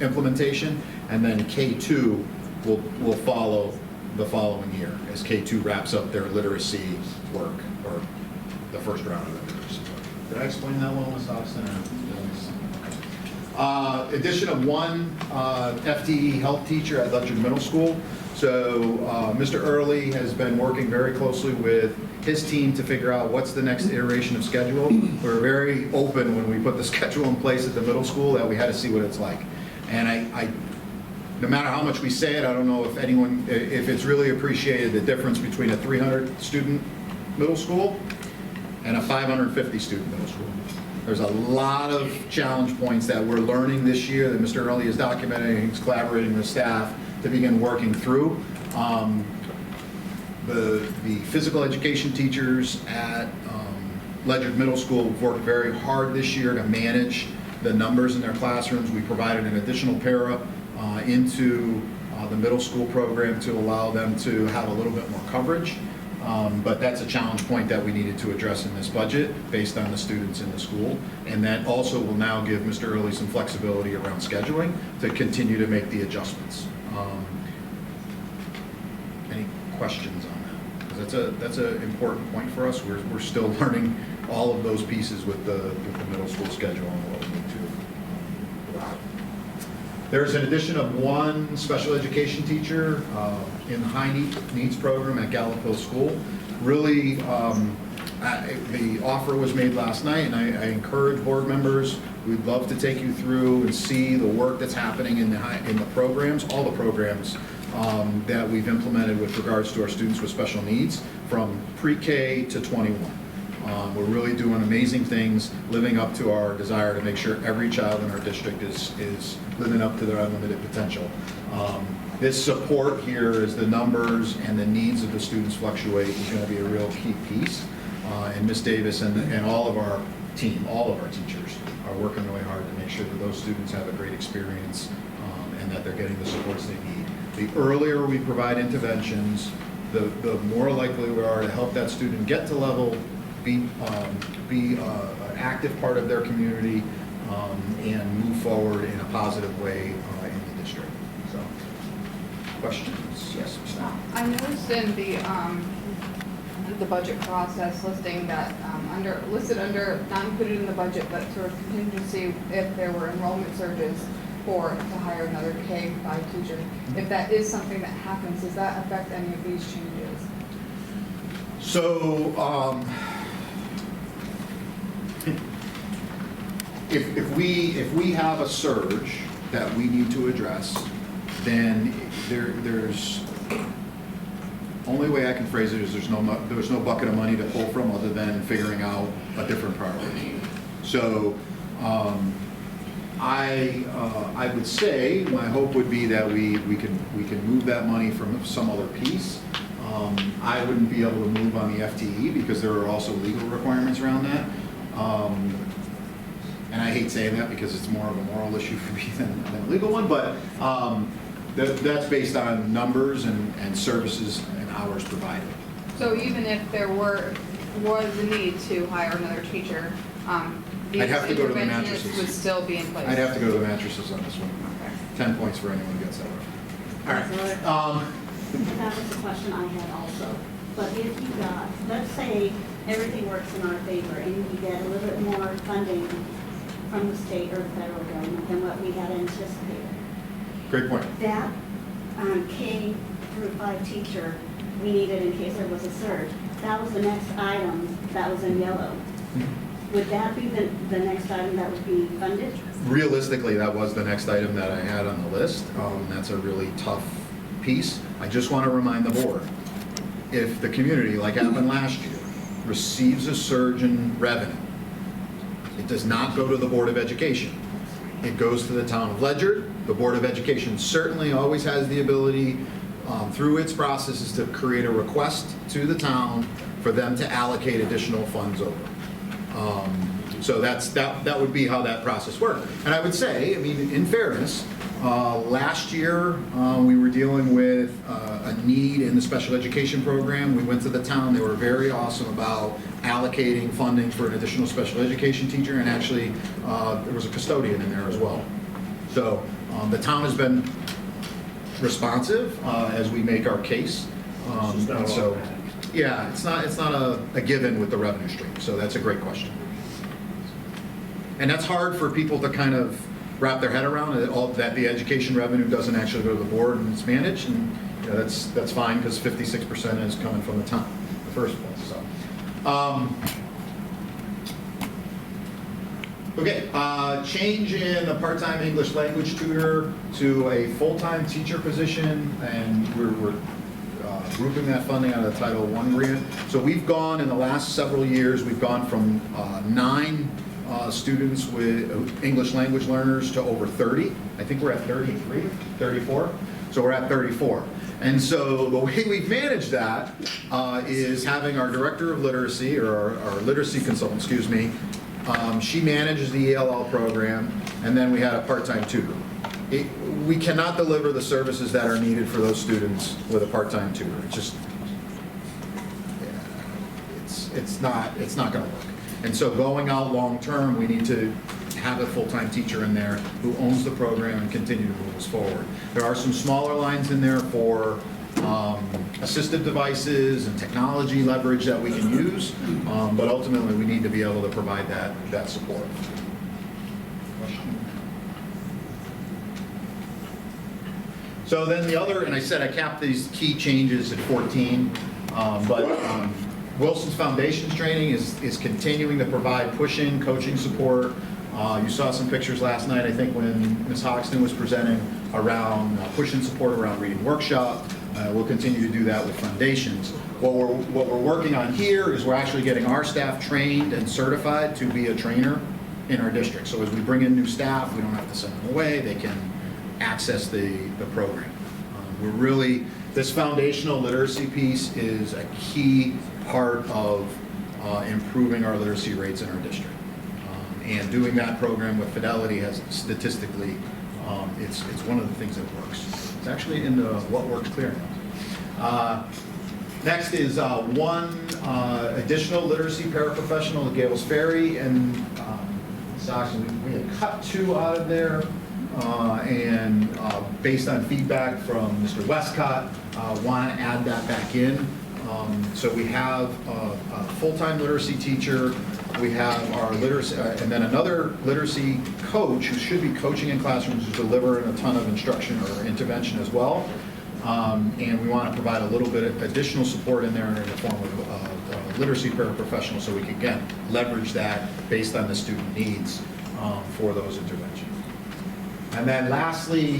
implementation, and then K2 will follow the following year as K2 wraps up their literacy work, or the first round of their literacy work. Did I explain that well, Ms. Austin? Addition of 1 FTE health teacher at Ledyard Middle School. So Mr. Early has been working very closely with his team to figure out what's the next iteration of schedule. We're very open when we put the schedule in place at the middle school that we had to see what it's like. And I no matter how much we say it, I don't know if it's really appreciated the difference between a 300 student middle school and a 550 student middle school. There's a lot of challenge points that we're learning this year that Mr. Early is documenting. He's collaborating with staff to begin working through. The physical education teachers at Ledyard Middle School have worked very hard this year to manage the numbers in their classrooms. We provided an additional para into the middle school program to allow them to have a little bit more coverage. But that's a challenge point that we needed to address in this budget based on the students in the school. And that also will now give Mr. Early some flexibility around scheduling to continue to make the adjustments. Any questions on that? Because that's an important point for us. We're still learning all of those pieces with the middle school schedule and what we need to. There's an addition of one special education teacher in the high needs program at Gallup Hill School. Really, the offer was made last night, and I encourage board members, we'd love to take you through and see the work that's happening in the programs, all the programs that we've implemented with regards to our students with special needs from pre-K to 21. We're really doing amazing things, living up to our desire to make sure every child in our district is living up to their unlimited potential. This support here as the numbers and the needs of the students fluctuate is going to be a real key piece. And Ms. Davis and all of our team, all of our teachers are working really hard to make sure that those students have a great experience and that they're getting the supports they need. The earlier we provide interventions, the more likely we are to help that student get to level, be an active part of their community, and move forward in a positive way in the district. So, questions? Yes, Ms. Snell. I noticed in the budget process listing that listed under, not included in the budget, but sort of contingency if there were enrollment surges or to hire another K-5 teacher. If that is something that happens, does that affect any of these changes? So, if we have a surge that we need to address, then there's only way I can phrase it is there's no bucket of money to pull from other than figuring out a different priority. So I would say my hope would be that we can move that money from some other piece. I wouldn't be able to move on the FTE because there are also legal requirements around that. And I hate saying that because it's more of a moral issue for me than a legal one, but that's based on numbers and services and hours provided. So even if there was a need to hire another teacher, I'd have to go to the mattresses. Would still be in place? I'd have to go to the mattresses on this one. Okay. 10 points for anyone who gets that right. All right. That was the question I had also. But if you got, let's say everything works in our favor and you get a little bit more funding from the state or the federal government than what we had anticipated. Great point. That K through 5 teacher we needed in case there was a surge. That was the next item that was in yellow. Would that be the next item that would be funded? Realistically, that was the next item that I had on the list. That's a really tough piece. I just want to remind the board, if the community, like happened last year, receives a surge in revenue, it does not go to the Board of Education. It goes to the town of Ledyard. The Board of Education certainly always has the ability, through its processes, to create a request to the town for them to allocate additional funds over. So that would be how that process worked. And I would say, I mean, in fairness, last year we were dealing with a need in the special education program. We went to the town. They were very awesome about allocating funding for an additional special education teacher, and actually there was a custodian in there as well. So the town has been responsive as we make our case. And so, yeah, it's not a given with the revenue stream. So that's a great question. And that's hard for people to kind of wrap their head around, that the education revenue doesn't actually go to the board and it's managed. And that's fine because 56% is coming from the town, the first place. So, okay, change in a part-time English language tutor to a full-time teacher position, and we're grouping that funding out of the Title I grant. So we've gone, in the last several years, we've gone from 9 students with English language learners to over 30. I think we're at 33, 34. So we're at 34. And so the way we've managed that is having our director of literacy, or our literacy consultant, excuse me, she manages the ELL program, and then we had a part-time tutor. We cannot deliver the services that are needed for those students with a part-time tutor. It's just, it's not going to work. And so going out long-term, we need to have a full-time teacher in there who owns the program and continue to move us forward. There are some smaller lines in there for assistive devices and technology leverage that we can use, but ultimately we need to be able to provide that support. So then the other, and I said I capped these key changes at 14, but Wilson's Foundations training is continuing to provide push-in coaching support. You saw some pictures last night, I think, when Ms. Hoxton was presenting around push-in support around reading workshop. We'll continue to do that with Foundations. What we're working on here is we're actually getting our staff trained and certified to be a trainer in our district. So as we bring in new staff, we don't have to send them away. They can access the program. We're really, this foundational literacy piece is a key part of improving our literacy rates in our district. And doing that program with Fidelity has statistically, it's one of the things that works. It's actually in the What Works Clearinghouse. Next is one additional literacy paraprofessional at Gales Ferry, and we had cut 2 out of there. And based on feedback from Mr. Westcott, want to add that back in. So we have a full-time literacy teacher, we have our literacy, and then another literacy coach who should be coaching in classrooms, who's delivering a ton of instruction or intervention as well. And we want to provide a little bit of additional support in there in the form of literacy paraprofessional, so we can, again, leverage that based on the student needs for those interventions. And then lastly,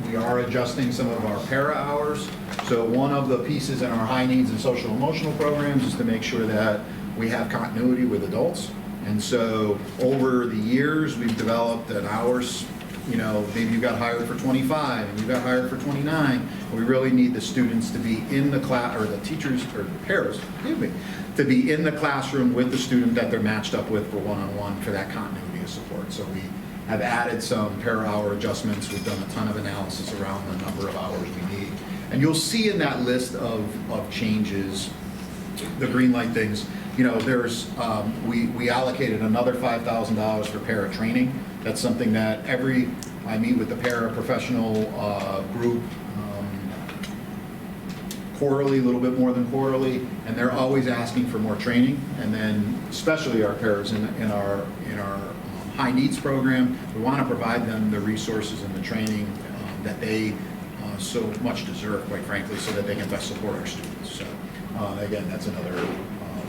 we are adjusting some of our para hours. So one of the pieces in our high needs and social emotional programs is to make sure that we have continuity with adults. And so over the years, we've developed an hours, maybe you got hired for 25 and you got hired for 29. We really need the students to be in the class, or the teachers, or the paras, excuse me, to be in the classroom with the student that they're matched up with for one-on-one for that continuity of support. So we have added some para-hour adjustments. We've done a ton of analysis around the number of hours we need. And you'll see in that list of changes, the green light things, there's, we allocated another $5,000 for para training. That's something that I meet with the paraprofessional group quarterly, a little bit more than quarterly, and they're always asking for more training. And then especially our paras in our high needs program, we want to provide them the resources and the training that they so much deserve, quite frankly, so that they can best support our students. So again, that's another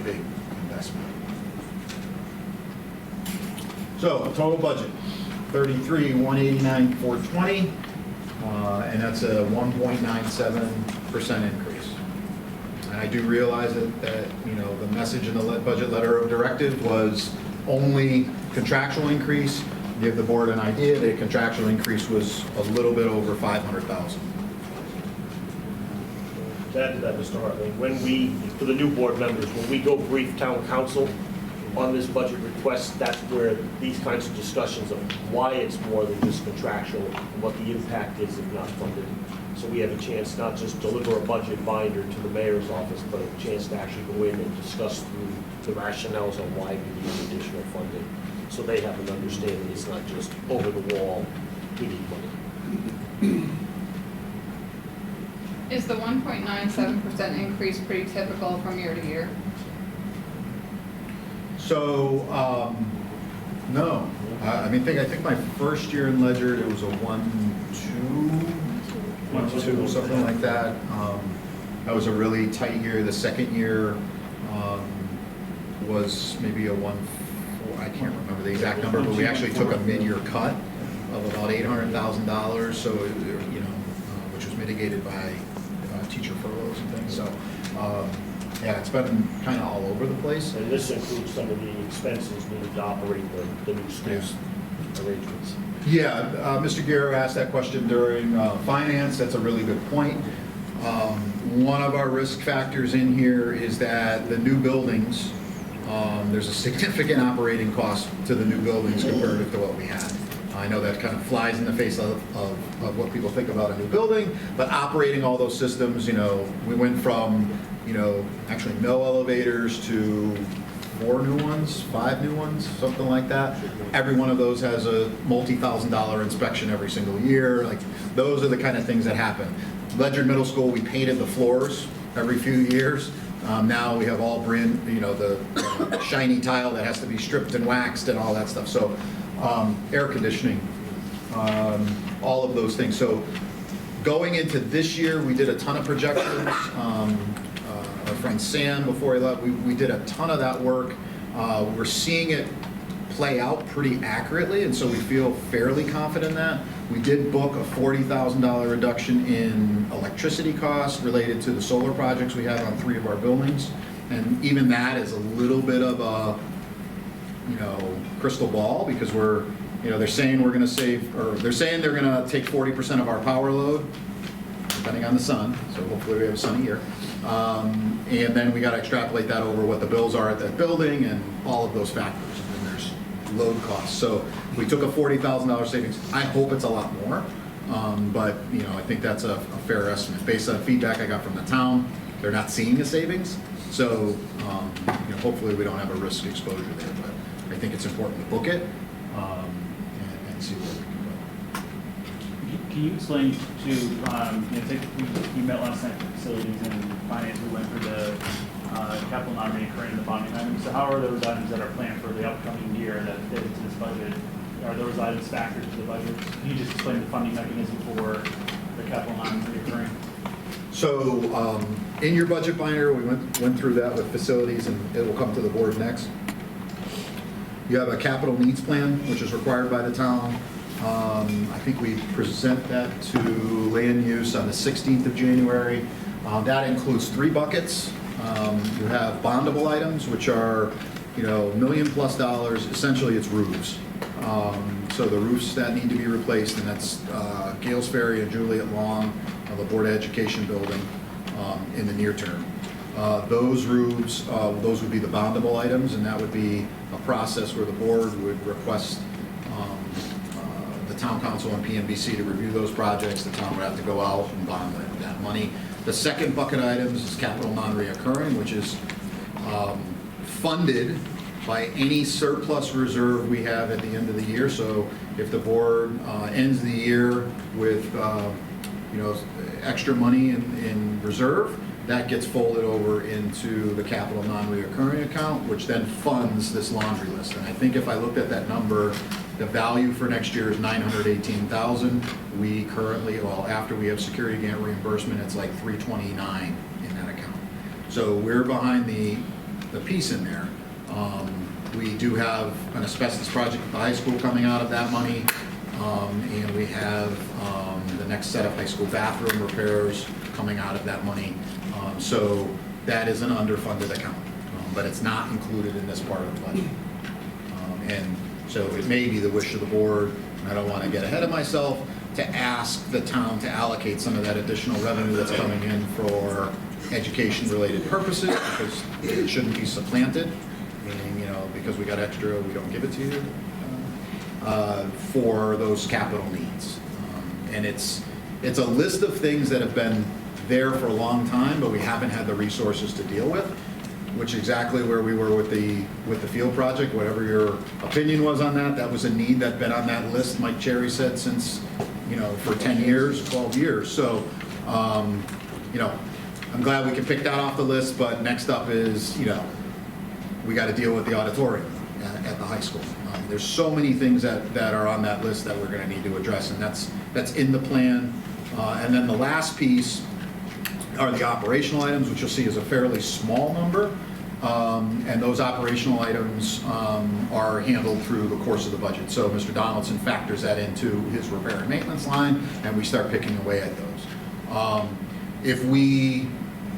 big investment. So total budget, 33,189,420, and that's a 1.97% increase. And I do realize that the message in the budget letter of directive was only contractual increase. To give the board an idea, the contractual increase was a little bit over $500,000. To add to that, Mr. Hartley, for the new board members, when we go brief town council on this budget request, that's where these kinds of discussions of why it's more than just contractual and what the impact is if not funded. So we have a chance not just deliver a budget binder to the mayor's office, but a chance to actually go in and discuss through the rationales on why we need additional funding. So they have an understanding it's not just over the wall, we need money. Is the 1.97% increase pretty typical from year to year? So, no. I think my first year in Ledyard, it was a 1.2. 1.2, something like that. That was a really tight year. The second year was maybe a 1.4, I can't remember the exact number, but we actually took a mid-year cut of about $800,000, so, you know, which was mitigated by teacher furloughs and things. So, yeah, it's been kind of all over the place. And this includes some of the expenses needed to operate the new school's arrangements. Yeah, Mr. Guerrero asked that question during finance. That's a really good point. One of our risk factors in here is that the new buildings, there's a significant operating cost to the new buildings comparative to what we had. I know that kind of flies in the face of what people think about a new building, but operating all those systems, you know, we went from, you know, actually no elevators to 4 new ones, 5 new ones, something like that. Every one of those has a multi-$1,000 inspection every single year. Like, those are the kind of things that happen. Ledyard Middle School, we painted the floors every few years. Now we have all brand, you know, the shiny tile that has to be stripped and waxed and all that stuff. So air conditioning, all of those things. So going into this year, we did a ton of projections. Our friend Sam, before he left, we did a ton of that work. We're seeing it play out pretty accurately, and so we feel fairly confident in that. We did book a $40,000 reduction in electricity costs related to the solar projects we have on 3 of our buildings, and even that is a little bit of a, you know, crystal ball, because we're, you know, they're saying we're going to save, or they're saying they're going to take 40% of our power load, depending on the sun, so hopefully we have a sunny year. And then we got to extrapolate that over what the bills are at that building and all of those factors. And then there's load costs. So we took a $40,000 savings. I hope it's a lot more, but you know, I think that's a fair estimate based on feedback I got from the town. They're not seeing the savings, so you know, hopefully we don't have a risk exposure there. But I think it's important to book it and see where we can go. Can you explain to, you know, we met last night for facilities and finance, we went through the capital non-recurring and the bonding items. So how are those items that are planned for the upcoming year that fit into this budget? Are those items factored to the budget? Can you just explain the funding mechanism for the capital non-recurring? So in your budget binder, we went through that with facilities, and it will come to the board next. You have a capital needs plan, which is required by the town. I think we present that to land use on the 16th of January. That includes 3 buckets. You have bondable items, which are, you know, $1 million+ dollars. Essentially, it's roofs. So the roofs that need to be replaced, and that's Gales Ferry and Juliet Long, the Board of Education building, in the near term. Those roofs, those would be the bondable items, and that would be a process where the board would request the town council and PMBC to review those projects. The town would have to go out and bond that money. The second bucket items is capital non-reoccurring, which is funded by any surplus reserve we have at the end of the year. So if the board ends the year with you know, extra money in reserve, that gets folded over into the capital non-reoccurring account, which then funds this laundry list. And I think if I looked at that number, the value for next year is $918,000. We currently, well, after we have security grant reimbursement, it's like $329 in that account. So we're behind the piece in there. We do have an asbestos project at the high school coming out of that money, and we have the next set of high school bathroom repairs coming out of that money. So that is an underfunded account, but it's not included in this part of the budget. And so it may be the wish of the board, and I don't want to get ahead of myself, to ask the town to allocate some of that additional revenue that's coming in for education-related purposes, because it shouldn't be supplanted, meaning, you know, because we got extra, we don't give it to you, for those capital needs. And it's a list of things that have been there for a long time, but we haven't had the resources to deal with, which is exactly where we were with the field project. Whatever your opinion was on that, that was a need that's been on that list, Mike Cherry said, since, you know, for 10 years, 12 years. So, you know, I'm glad we can pick that off the list, but next up is, you know, we got to deal with the auditorium at the high school. There's so many things that are on that list that we're going to need to address, and that's in the plan. And then the last piece are the operational items, which you'll see is a fairly small number. And those operational items are handled through the course of the budget. So Mr. Donaldson factors that into his repair and maintenance line, and we start picking away at those. If we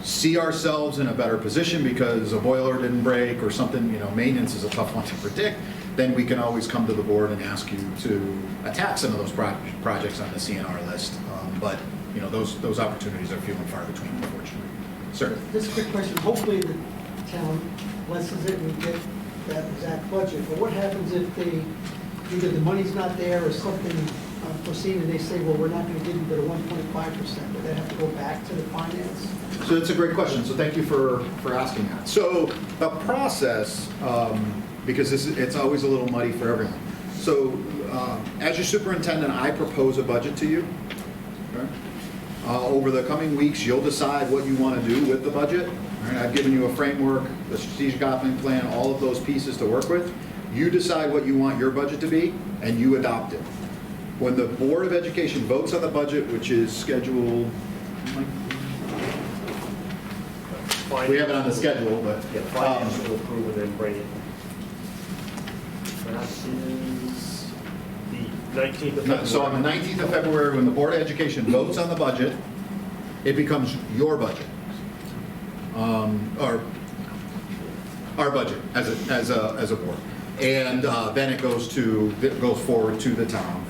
see ourselves in a better position because a boiler didn't break or something, maintenance is a tough one to predict, then we can always come to the board and ask you to attack some of those projects on the CNR list. But those opportunities are few and far between, unfortunately. Sir? Just a quick question. Hopefully the town blesses it and we get that exact budget. But what happens if either the money's not there or something unforeseen and they say, well, we're not going to give you the 1.5%? Would that have to go back to the finance? So that's a great question. So thank you for asking that. So the process, because it's always a little muddy for everyone. So as your superintendent, I propose a budget to you. Okay? Over the coming weeks, you'll decide what you want to do with the budget. All right? I've given you a framework, the strategic operating plan, all of those pieces to work with. You decide what you want your budget to be, and you adopt it. When the Board of Education votes on the budget, which is scheduled, we have it on the schedule, but Yeah, finance will approve and then bring it. That is the 19th of February. so on the 19th of February, when the Board of Education votes on the budget, it becomes your budget. Or our budget as a board. And then it goes forward to the town.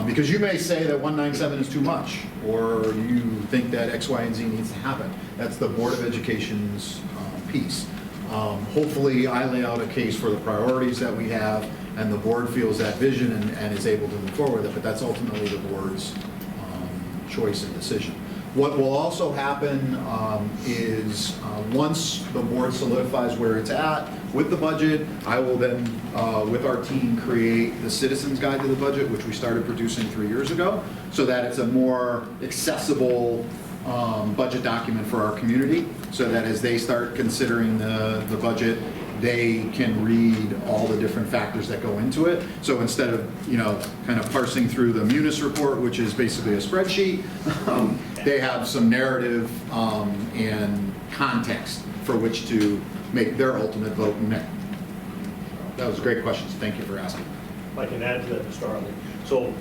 Because you may say that 197 is too much, or you think that X, Y, and Z needs to happen. That's the Board of Education's piece. Hopefully, I lay out a case for the priorities that we have, and the board feels that vision and is able to move forward with it, but that's ultimately the board's choice and decision. What will also happen is once the board solidifies where it's at with the budget, I will then, with our team, create the Citizens Guide to the Budget, which we started producing 3 years ago, so that it's a more accessible budget document for our community, so that as they start considering the budget, they can read all the different factors that go into it. So instead of, kind of parsing through the Munis report, which is basically a spreadsheet, they have some narrative and context for which to make their ultimate vote. That was a great question. Thank you for asking. If I can add to that, Mr. Hartley. So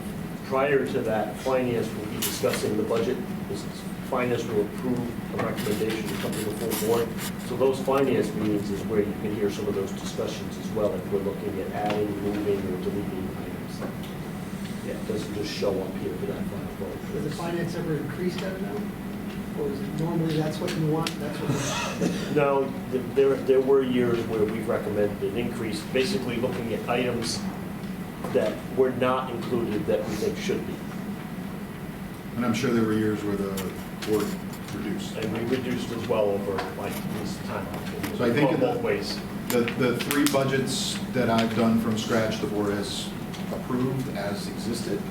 prior to that, Finance will be discussing the budget. Finance will approve a recommendation to come to the full board. So those finance meetings is where you can hear some of those discussions as well, if we're looking at adding, moving, or deleting items. Yeah, it doesn't just show up here for that final vote. Does the finance ever increase that amount? Or is it normally that's what you want, that's what No, there were years where we've recommended an increase, basically looking at items that were not included that we think should be. And I'm sure there were years where the board reduced. And we reduced as well over this time. So I think in both ways. The 3 budgets that I've done from scratch, the board has approved as existed.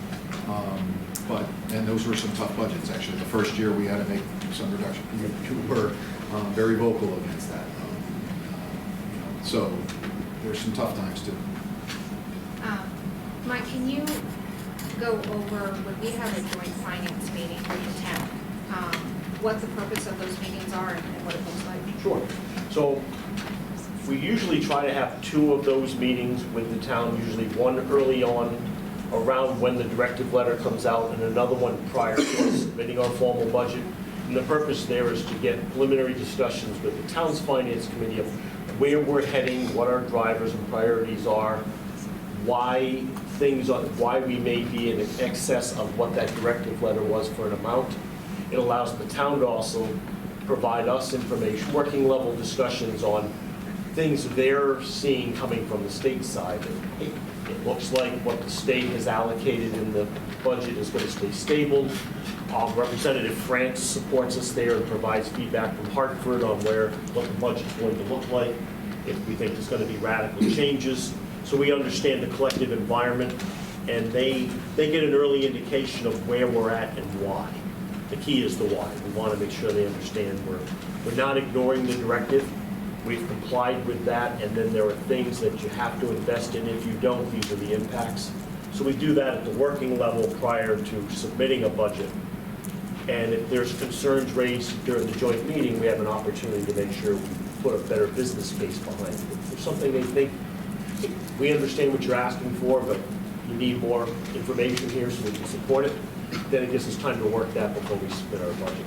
And those were some tough budgets, actually. The first year we had to make some reduction. You were very vocal against that. So there's some tough times too. Mike, can you go over, when we have a joint finance meeting with the town, what the purpose of those meetings are and what it looks like? Sure. So we usually try to have 2 of those meetings with the town, usually one early on around when the directive letter comes out and another one prior to us submitting our formal budget. And the purpose there is to get preliminary discussions with the town's finance committee of where we're heading, what our drivers and priorities are, why we may be in excess of what that directive letter was for an amount. It allows the town to also provide us information, working level discussions on things they're seeing coming from the state side. It looks like what the state has allocated in the budget is going to stay stable. Representative France supports us there and provides feedback from Hartford on what the budget's going to look like, if we think there's going to be radical changes. So we understand the collective environment, and they get an early indication of where we're at and why. The key is the why. We want to make sure they understand we're not ignoring the directive. We've complied with that, and then there are things that you have to invest in. If you don't, these are the impacts. So we do that at the working level prior to submitting a budget. And if there's concerns raised during the joint meeting, we have an opportunity to make sure we put a better business case behind it. If there's something they think, we understand what you're asking for, but you need more information here so we can support it, then it gives us time to work that before we submit our budget.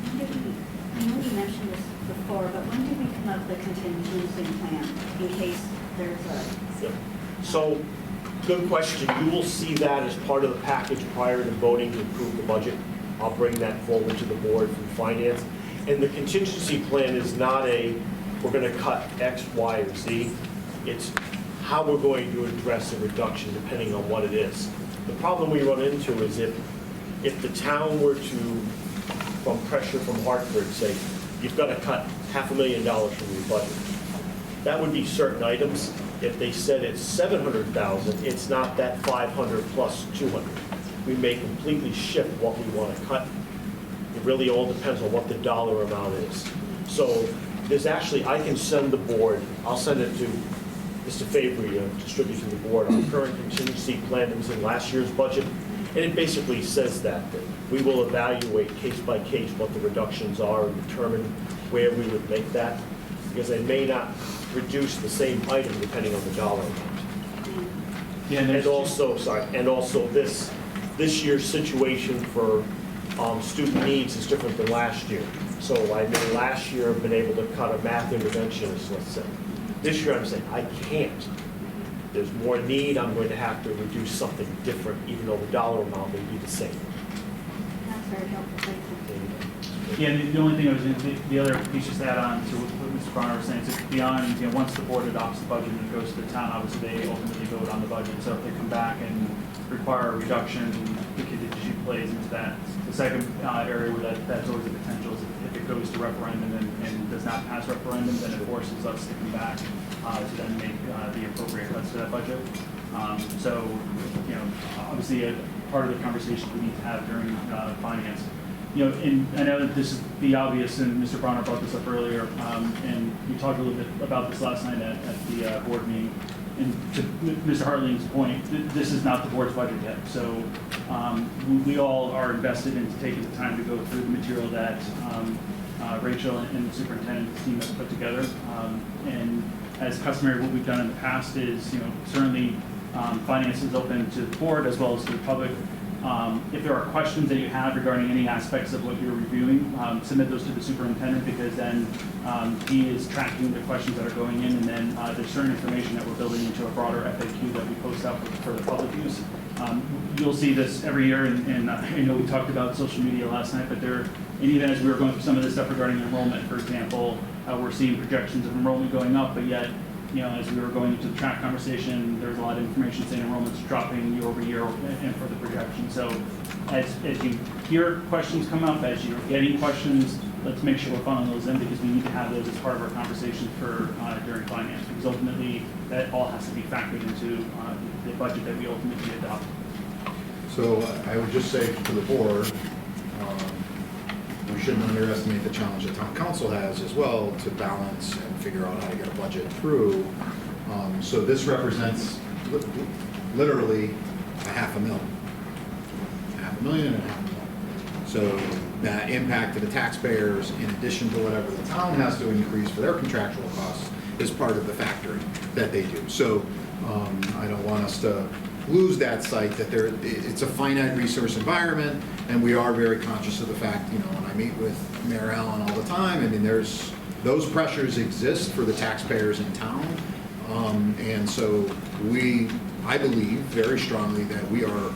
I know you mentioned this before, but when did we come up with a contingency plan in case there's a... Yep. So, good question. You will see that as part of the package prior to voting to approve the budget. I'll bring that forward to the board from finance. And the contingency plan is not a, we're going to cut X, Y, or Z. It's how we're going to address a reduction depending on what it is. The problem we run into is if the town were to, from pressure from Hartford, say, you've got to cut $500,000 from your budget. That would be certain items. If they said it's $700,000, it's not that 500 plus 200. We may completely shift what we want to cut. It really all depends on what the dollar amount is. So there's actually, I can send the board, I'll send it to Mr. Fabry to distribute to the board, our current contingency plan that was in last year's budget. And it basically says that we will evaluate case by case what the reductions are and determine where we would make that, because they may not reduce the same item depending on the dollar amount. Yeah, and also this year's situation for student needs is different than last year. So I may last year have been able to cut a math interventionist, let's say. This year I'm saying I can't. There's more need, I'm going to have to reduce something different, even though the dollar amount may be the same. That's very helpful, thank you. Yeah, the only thing I was going to, the other piece just to add on to what Mr. Bronner was saying, is beyond, once the board adopts the budget and it goes to the town, obviously they ultimately vote on the budget. So if they come back and require a reduction, the contingency plays into that. The second area where that's always a potential is if it goes to referendum and does not pass referendum, then it forces us to come back to then make the appropriate cuts to that budget. So, obviously part of the conversation we need to have during finance. And I know that this is the obvious, and Mr. Bronner brought this up earlier, and we talked a little bit about this last night at the board meeting. And to Mr. Hartling's point, this is not the board's budget yet. So we all are invested in taking the time to go through the material that Rachel and the superintendent's team have put together. And as customary, what we've done in the past is, certainly finance is open to the board as well as to the public. If there are questions that you have regarding any aspects of what you're reviewing, submit those to the superintendent, because then he is tracking the questions that are going in, and then there's certain information that we're building into a broader FAQ that we post out for the public use. You'll see this every year, and I know we talked about social media last night, but and even as we were going through some of this stuff regarding enrollment, for example, we're seeing projections of enrollment going up, but yet, as we were going into the track conversation, there was a lot of information saying enrollment's dropping year over year and for the projection. So as you hear questions come up, as you're getting questions, let's make sure we're funneling those in, because we need to have those as part of our conversation for during finance, because ultimately that all has to be factored into the budget that we ultimately adopt. So I would just say to the board, we shouldn't underestimate the challenge that town council has as well to balance and figure out how to get a budget through. So this represents literally $500,000. $500,000 and $500,000. So that impact to the taxpayers, in addition to whatever the town has to increase for their contractual costs, is part of the factoring that they do. So I don't want us to lose that sight that it's a finite resource environment, and we are very conscious of the fact, when I meet with Mayor Allen all the time, I mean, those pressures exist for the taxpayers in town. And so I believe very strongly that we are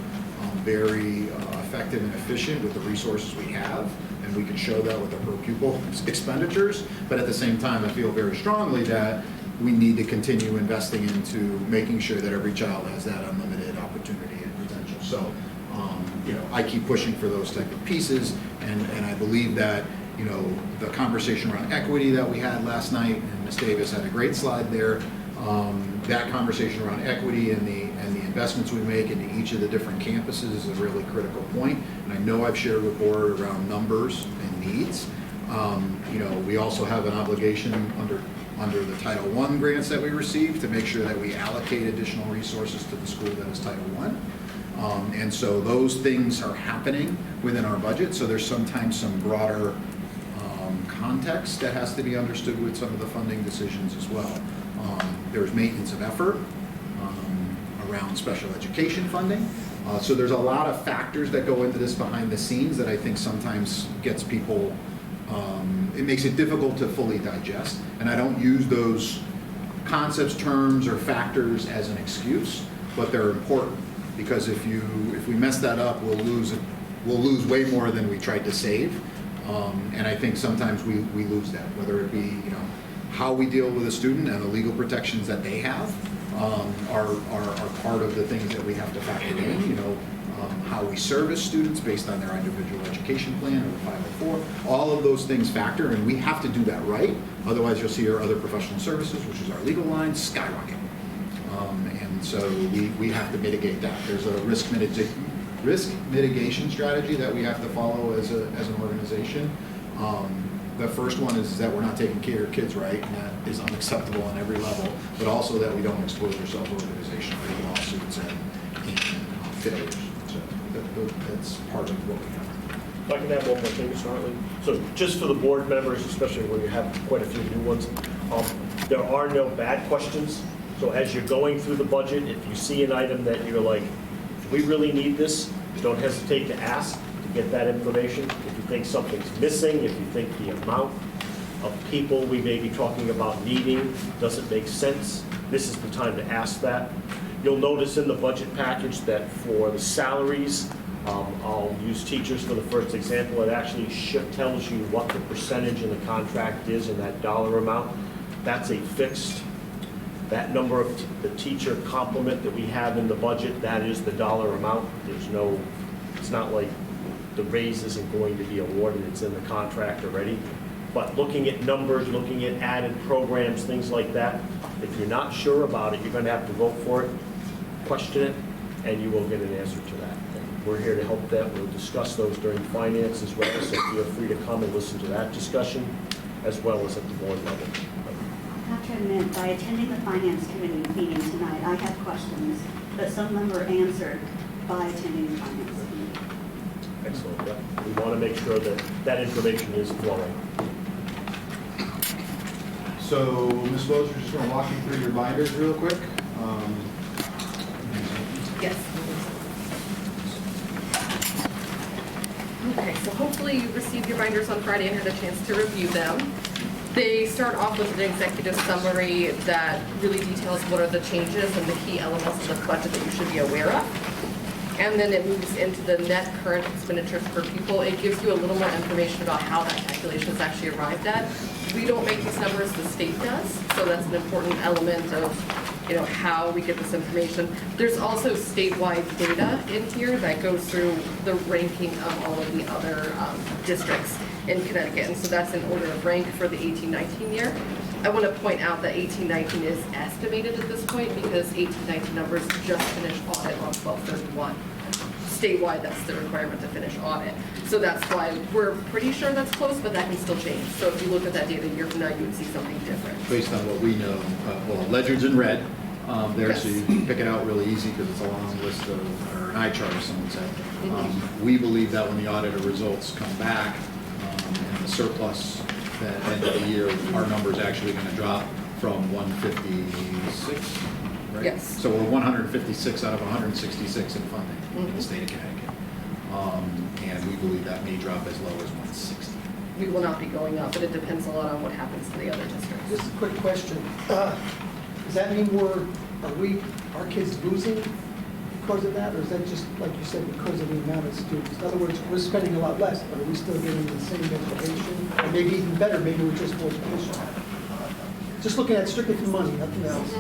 very effective and efficient with the resources we have, and we can show that with our per pupil expenditures. But at the same time, I feel very strongly that we need to continue investing into making sure that every child has that unlimited opportunity and potential. So, I keep pushing for those type of pieces, and I believe that, the conversation around equity that we had last night, and Ms. Davis had a great slide there, that conversation around equity and the investments we make into each of the different campuses is a really critical point. And I know I've shared with the board around numbers and needs. We also have an obligation under the Title I grants that we receive to make sure that we allocate additional resources to the school that is Title I. And so those things are happening within our budget, so there's sometimes some broader context that has to be understood with some of the funding decisions as well. There's maintenance of effort around special education funding. So there's a lot of factors that go into this behind the scenes that I think sometimes gets people, it makes it difficult to fully digest. And I don't use those concepts, terms, or factors as an excuse, but they're important, because if we mess that up, we'll lose way more than we tried to save. And I think sometimes we lose that, whether it be how we deal with a student and the legal protections that they have are part of the things that we have to factor in. How we service students based on their individual education plan or the 504. All of those things factor, and we have to do that right. Otherwise, you'll see our other professional services, which is our legal line, skyrocket. And so we have to mitigate that. There's a risk mitigation strategy that we have to follow as an organization. The first one is that we're not taking care of kids right, and that is unacceptable on every level, but also that we don't expose ourselves to organizational lawsuits and failures. So that's part of what we have. If I can add one more thing, Mr. Hartley. So just for the board members, especially when you have quite a few new ones, there are no bad questions. So as you're going through the budget, if you see an item that you're like, do we really need this? Don't hesitate to ask to get that information. If you think something's missing, if you think the amount of people we may be talking about needing doesn't make sense, this is the time to ask that. You'll notice in the budget package that for the salaries, I'll use teachers for the first example. It actually tells you what the percentage in the contract is in that dollar amount. That's a fixed. That number of the teacher complement that we have in the budget, that is the dollar amount. It's not like the raise isn't going to be awarded, it's in the contract already. But looking at numbers, looking at added programs, things like that, if you're not sure about it, you're going to have to vote for it, question it, and you will get an answer to that. And we're here to help that. We'll discuss those during finance as well, so feel free to come and listen to that discussion, as well as at the board level. I have to admit, by attending the Finance Committee meeting tonight, I had questions, but some of them were answered by attending the Finance Committee. Excellent. Yeah. We want to make sure that that information is flowing. So, Ms. Lozier, just going to walk you through your binders real quick. Yes. Okay, so hopefully you received your binders on Friday and had a chance to review them. They start off with an executive summary that really details what are the changes and the key elements of the budget that you should be aware of. And then it moves into the net current expenditures per pupil. It gives you a little more information about how that calculation is actually arrived at. We don't make these numbers, the state does, so that's an important element of how we get this information. There's also statewide data in here that goes through the ranking of all of the other districts in Connecticut, and so that's in order of rank for the 18-19 year. I want to point out that 18-19 is estimated at this point because 18-19 numbers just finished audit on 12/31. Statewide, that's the requirement to finish audit. So that's why we're pretty sure that's close, but that can still change. So if you look at that data a year from now, you would see something different. Based on what we know, Ledyard's in red there, Yes. so you can pick it out really easy because it's a long list of, or an eye chart, as someone said. We believe that when the auditor results come back and the surplus at the end of the year, our number is actually going to drop from 156, right? Yes. So we're 156 out of 166 in funding in the state of Connecticut. And we believe that may drop as low as 160. We will not be going up, but it depends a lot on what happens to the other districts. Just a quick question. Does that mean our kids losing because of that, or is that just, like you said, because of the amount of students? In other words, we're spending a lot less, but are we still getting the same information? Or maybe even better, maybe we're just more efficient? Just looking at strictly for money, nothing else.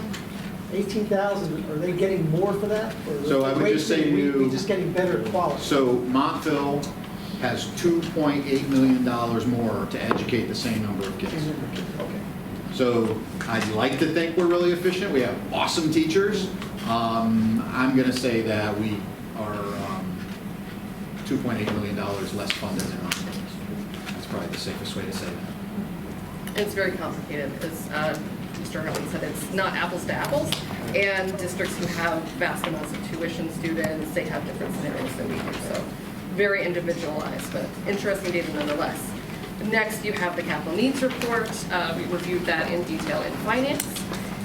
18,000, are they getting more for that? Or So I would just say we just getting better quality? So Montville has $2.8 million more to educate the same number of kids. Okay. So I'd like to think we're really efficient. We have awesome teachers. I'm going to say that we are $2.8 million less funded than Montville. That's probably the safest way to say that. It's very complicated. As externally said it's not apples to apples, and districts who have vast amounts of tuition students, they have different scenarios than we do, so very individualized, but interesting data nonetheless. Next, you have the capital needs report. We reviewed that in detail in finance.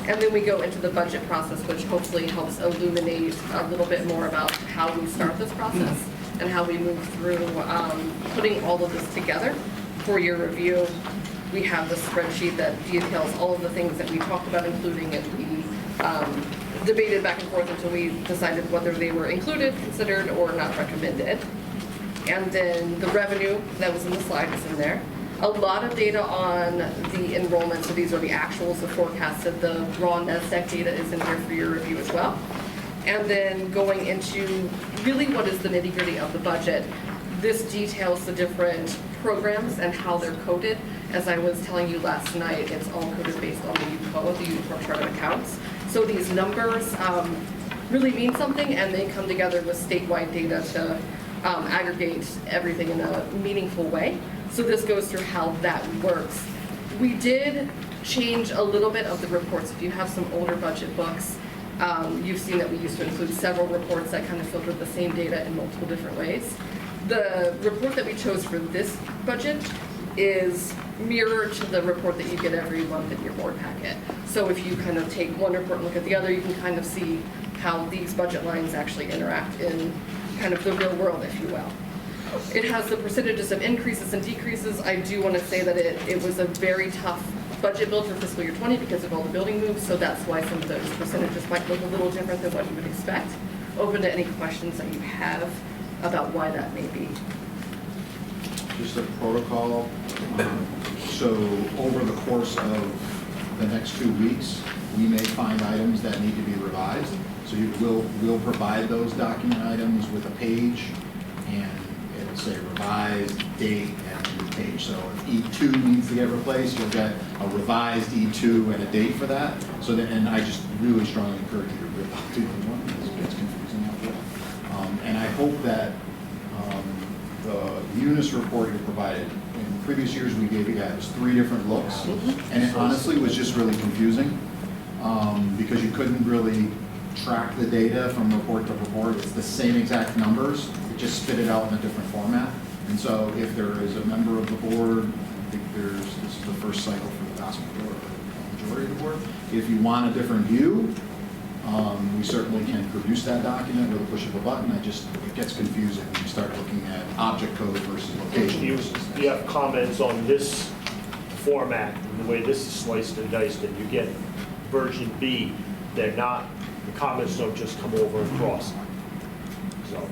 And then we go into the budget process, which hopefully helps illuminate a little bit more about how we start this process and how we move through putting all of this together for your review. We have the spreadsheet that details all of the things that we talked about including, and we debated back and forth until we decided whether they were included, considered, or not recommended. And then the revenue that was in the slide is in there. A lot of data on the enrollment, so these are the actuals, the forecasted, the raw NESDEC data is in here for your review as well. And then going into really what is the nitty-gritty of the budget. This details the different programs and how they're coded. As I was telling you last night, it's all coded based on the UCOA, the Uniform Chart of Accounts. So these numbers really mean something, and they come together with statewide data to aggregate everything in a meaningful way. So this goes through how that works. We did change a little bit of the reports. If you have some older budget books, you've seen that we used to include several reports that kind of filtered the same data in multiple different ways. The report that we chose for this budget is mirrored to the report that you get every month in your board packet. So if you kind of take one report and look at the other, you can kind of see how these budget lines actually interact in kind of the real world, if you will. It has the percentages of increases and decreases. I do want to say that it was a very tough budget build for fiscal year 20 because of all the building moves, so that's why some of those percentages might look a little different than what you would expect. Open to any questions that you have about why that may be. Just a protocol. So over the course of the next 2 weeks, we may find items that need to be revised. So we'll provide those document items with a page, and it'll say revised date and new page. So if E2 needs to get replaced, you'll get a revised E2 and a date for that. So that, and I just really strongly encourage you to rip out the other one. It's confusing out there. And I hope that the UNIS report you provided, in previous years we gave you guys 3 different looks, and it honestly was just really confusing because you couldn't really track the data from report to report. It's the same exact numbers, it just spit it out in a different format. And so if there is a member of the board, I think this is the first cycle for the vast majority of the board. If you want a different view, we certainly can produce that document with a push of a button. It gets confusing when you start looking at object code versus location. Do you have comments on this format, and the way this is sliced and diced, and you get version B, the comments don't just come over and cross.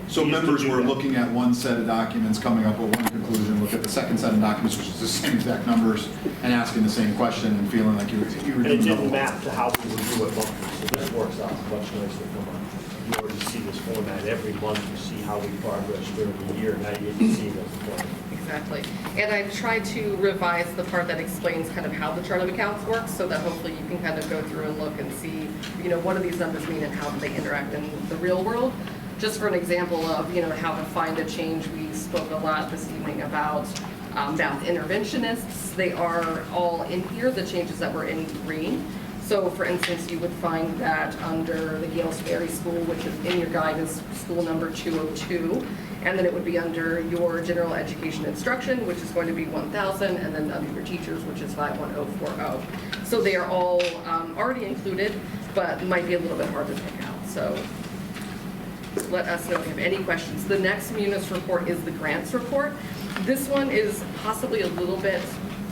So members were looking at one set of documents, coming up with one conclusion, look at the second set of documents, which is the same exact numbers, and asking the same question and feeling like you were doing And it didn't map to how we review it monthly, so this works out much nicer for month. You already see this format every month, you see how we progress during the year, now you get to see what's going. Exactly. And I tried to revise the part that explains kind of how the chart of accounts works so that hopefully you can kind of go through and look and see, what do these numbers mean and how do they interact in the real world. Just for an example of, how to find a change, we spoke a lot this evening about math interventionists. They are all in here, the changes that were in green. So for instance, you would find that under the Gales Ferry School, which is in your guide is school number 202, and then it would be under your general education instruction, which is going to be 1,000, and then under your teachers, which is 51040. So they are all already included, but might be a little bit hard to pick out. So let us know if you have any questions. The next MUNIS report is the grants report. This one is possibly a little bit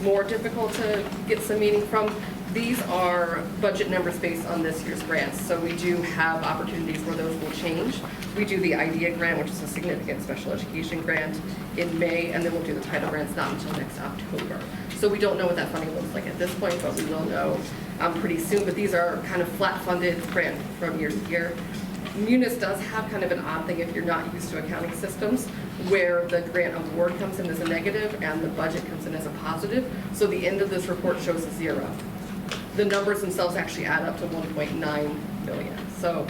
more difficult to get some meaning from. These are budget numbers based on this year's grants, so we do have opportunities where those will change. We do the IDEA grant, which is a significant special education grant, in May, and then we'll do the title grants not until next October. So we don't know what that funding looks like at this point, but we will know pretty soon. But these are kind of flat funded grant from year to year. MUNIS does have kind of an odd thing if you're not used to accounting systems, where the grant award comes in as a negative and the budget comes in as a positive. So the end of this report shows a 0. The numbers themselves actually add up to 1.9 million. So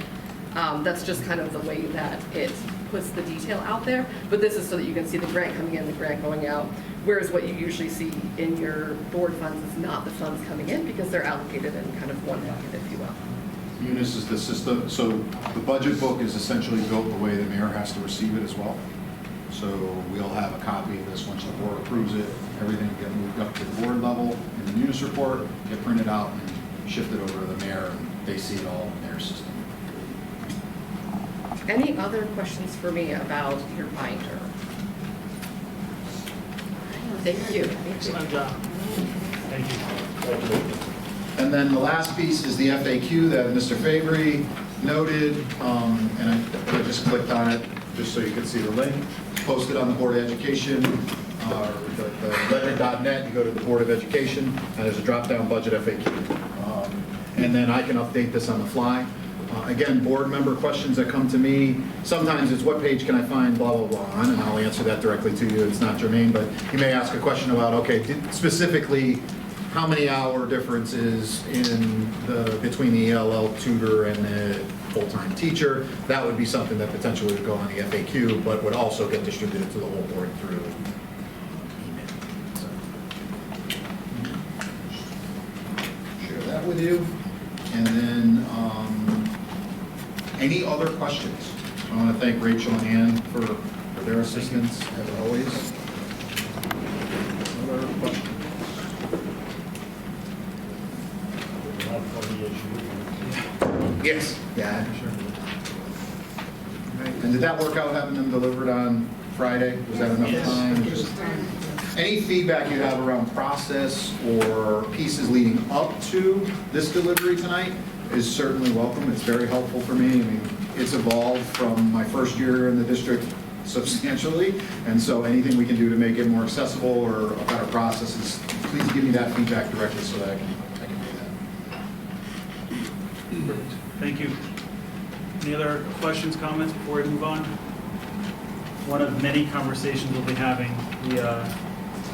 That's just kind of the way that it puts the detail out there. But this is so that you can see the grant coming in, the grant going out. Whereas what you usually see in your board funds is not the funds coming in because they're allocated in kind of one bucket, if you will. Munis is the system, so the budget book is essentially built the way the mayor has to receive it as well. So we'll have a copy of this once the board approves it. Everything will get moved up to the board level in the Munis report, get printed out and shifted over to the mayor, and they see it all in their system. Any other questions for me about your binder? Thank you. Excellent job. Thank you. And then the last piece is the FAQ that Mr. Fabry noted, and I just clicked on it just so you can see the link. Posted on the Board of Education, the Ledyard.net, you go to the Board of Education, and there's a drop-down budget FAQ. And then I can update this on the fly. Again, board member questions that come to me, sometimes it's what page can I find blah, blah, blah on, and I'll answer that directly to you. It's not germane, but you may ask a question about, okay, specifically, how many hour difference is between the ELL tutor and the full-time teacher? That would be something that potentially would go on the FAQ, but would also get distributed to the whole board through email. So, share that with you. And then, any other questions? I want to thank Rachel and Ann for their assistance, as always. Other questions? Yes. Yeah, sure. Right. And did that work out having them delivered on Friday? Was that enough time? Any feedback you have around process or pieces leading up to this delivery tonight is certainly welcome. It's very helpful for me. I mean, it's evolved from my first year in the district substantially, and so anything we can do to make it more accessible or a better process is, please give me that feedback directly so that I can do that. Perfect. Thank you. Any other questions, comments before we move on? One of many conversations we'll be having. The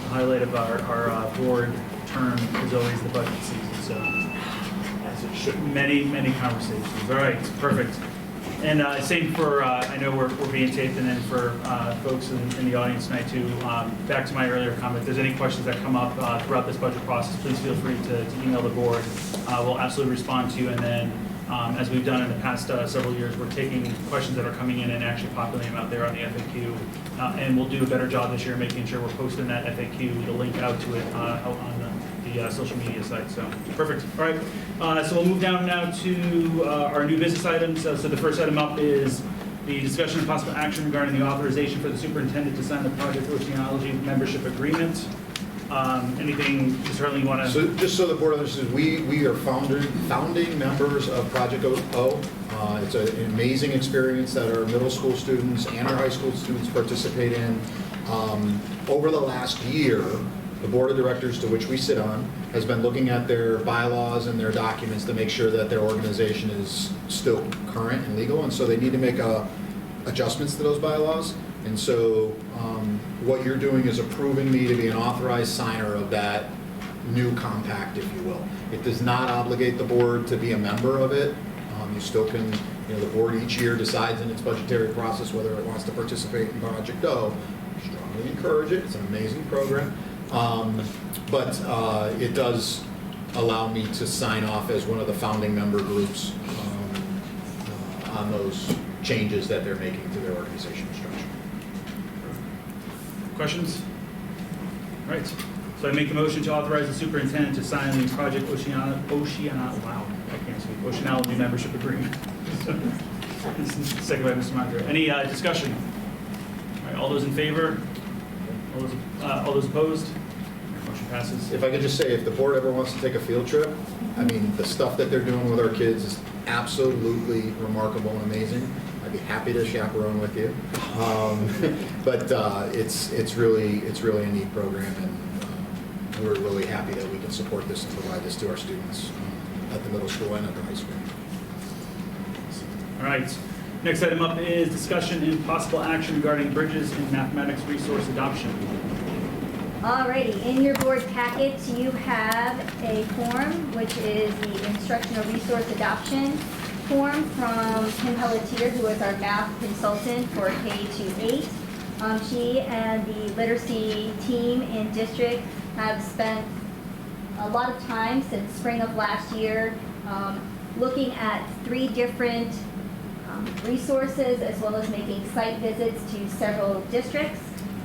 highlight of our board term is always the budget season, so as it should. Many conversations. All right, perfect. And same for, I know we're being taped, and then for folks in the audience tonight too, back to my earlier comment, if there's any questions that come up throughout this budget process, please feel free to email the board. We'll absolutely respond to you, and then as we've done in the past several years, we're taking questions that are coming in and actually populating them out there on the FAQ. And we'll do a better job this year making sure we're posting that FAQ, the link out to it out on the social media site. So perfect. All right. So we'll move down now to our new business items. So the first item up is the discussion of possible action regarding the authorization for the superintendent to sign the Project Oceanology membership agreement. Anything, Mr. Hartley, you want to? So just so the board understands, we are founding members of Project O. It's an amazing experience that our middle school students and our high school students participate in. Over the last year, the board of directors to which we sit on has been looking at their bylaws and their documents to make sure that their organization is still current and legal, and so they need to make adjustments to those bylaws. And so what you're doing is approving me to be an authorized signer of that new compact, if you will. It does not obligate the board to be a member of it. You still can, the board each year decides in its budgetary process whether it wants to participate in Project O. I strongly encourage it. It's an amazing program. But it does allow me to sign off as one of the founding member groups on those changes that they're making to their organizational structure. Questions? All right. So I make a motion to authorize the superintendent to sign the Project Oceanology membership agreement. Second by Mr. Mondra. Any discussion? All right. All those in favor? All those opposed? Motion passes. If I could just say, if the board ever wants to take a field trip, I mean, the stuff that they're doing with our kids is absolutely remarkable and amazing. I'd be happy to chaperone with you. But it's really a neat program, and we're really happy that we can support this and provide this to our students at the middle school and at the high school. All right. Next item up is discussion and possible action regarding bridges in mathematics resource adoption. Alrighty, in your board packets, you have a form, which is the instructional resource adoption. form from Kim Pelletier, who is our math consultant for K-8. She and the literacy team in district have spent a lot of time since spring of last year looking at 3 different resources, as well as making site visits to several districts.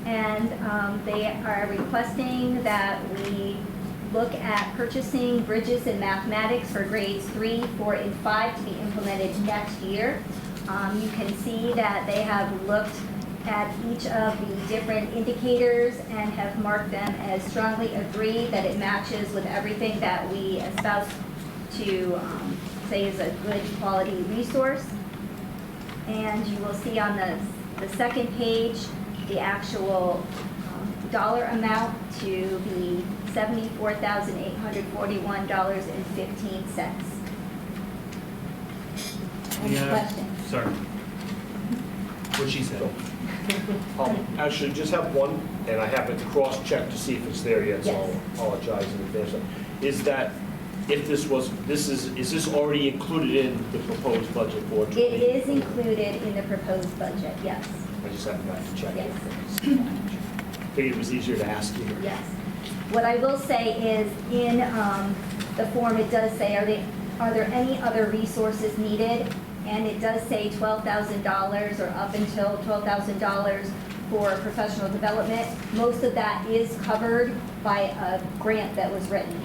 And they are requesting that we look at purchasing bridges in mathematics for grades 3, 4, and 5 to be implemented next year. You can see that they have looked at each of the different indicators and have marked them as strongly agree that it matches with everything that we espouse to say is a good quality resource. And you will see on the second page the actual dollar amount to be $74,841.15. Any questions? Sorry. What'd she say? Actually, just have one, and I haven't cross-checked to see if it's there yet, so Yes. I'll apologize in advance. Is that, if is this already included in the proposed budget for 20? It is included in the proposed budget, yes. I just haven't got to check it. Yes. Figured it was easier to ask you. Yes. What I will say is in the form, it does say, are there any other resources needed? And it does say $12,000 or up until $12,000 for professional development. Most of that is covered by a grant that was written.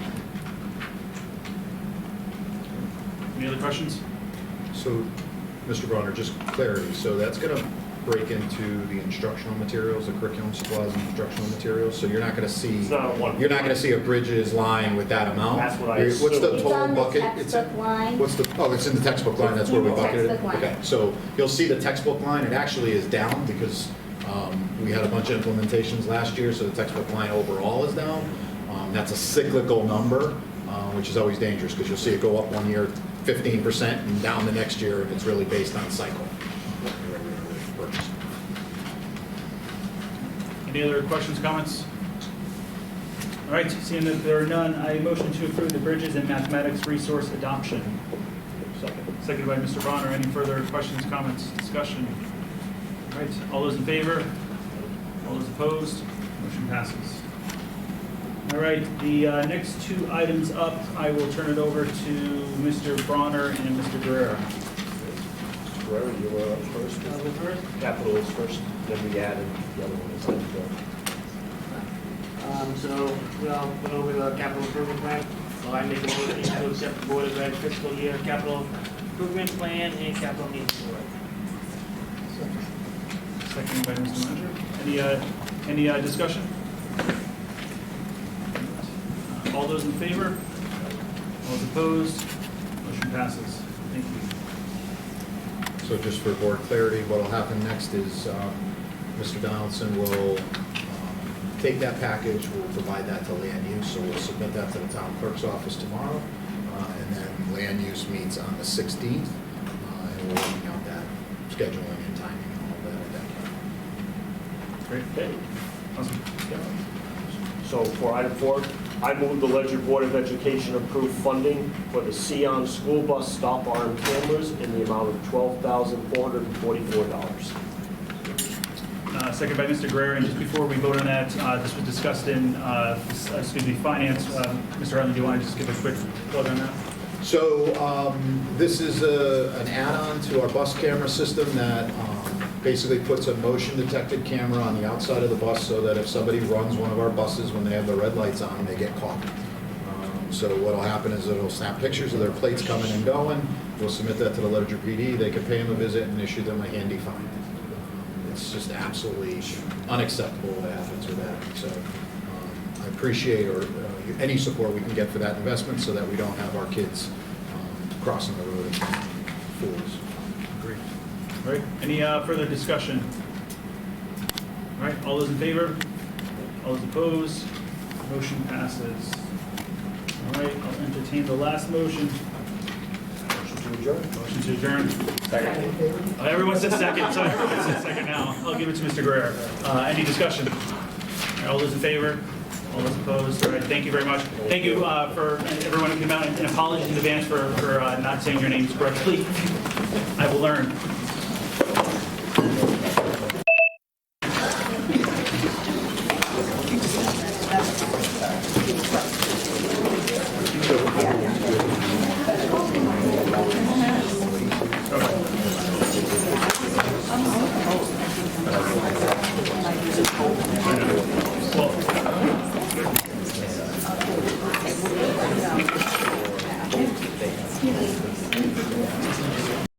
Any other questions? So, Mr. Bronner, just clarity, so that's going to break into the instructional materials, the curriculum supplies and instructional materials, so you're not going to see, It's not one. you're not going to see a bridges line with that amount? That's what I What's the assumed. It's total on the bucket? textbook line. What's the, oh, it's in the textbook line, that's where we It's in the bucketed it? textbook line. Okay, so you'll see the textbook line, it actually is down because we had a bunch of implementations last year, so the textbook line overall is down. That's a cyclical number, which is always dangerous because you'll see it go up one year 15% and down the next year, and it's really based on cycle. Any other questions, comments? All right, seeing that there are none, I motion to approve the Bridges and Mathematics Resource Adoption. Seconded by Mr. Bronner. Any further questions, comments, discussion? All right, all those in favor? All those opposed? Motion passes. All right, the next 2 items up, I will turn it over to Mr. Bronner and Mr. Guerrero. Mr. Guerrero, you were up first. Capital is first, then we added the other one. So we all went over the capital improvement plan. So I make a motion to accept the Board of Ed fiscal year capital improvement plan and capital needs report. Seconded by Mr. Manager. Any discussion? All those in favor? All those opposed? Motion passes. Thank you. So just for board clarity, what will happen next is Mr. Donaldson will take that package, we'll provide that to land use, so we'll submit that to the town clerk's office tomorrow, and then land use meets on the 16th, and we're working out that scheduling and timing and all that at that time. Great. Okay. Awesome. So for item 4, I move the Ledyard Board of Education approve funding for the Sion school bus stop arm cameras in the amount of $12,444. Second by Mr. Guerrero, and just before we vote on that, this was discussed in, finance. Mr. Harlan, do you want to just give a quick plug on that? So this is an add-on to our bus camera system that basically puts a motion detected camera on the outside of the bus so that if somebody runs one of our buses when they have the red lights on, they get caught. So what will happen is it'll snap pictures of their plates coming and going. We'll submit that to the Ledyard PD. They can pay them a visit and issue them a handy fine. It's just absolutely unacceptable what happens with that. So I appreciate any support we can get for that investment so that we don't have our kids crossing the road and fools. Great. All right, any further discussion? All right, all those in favor? All those opposed? Motion passes. All right, I'll entertain the last motion. Motion to adjourn. Motion to adjourn. Second. Everyone said second, so everyone said second now. I'll give it to Mr. Guerrero. Any discussion? All right, all those in favor? All All those opposed? All right, thank you very much. Thank you for everyone who came out, and apologies in advance for not saying your names correctly. I will learn.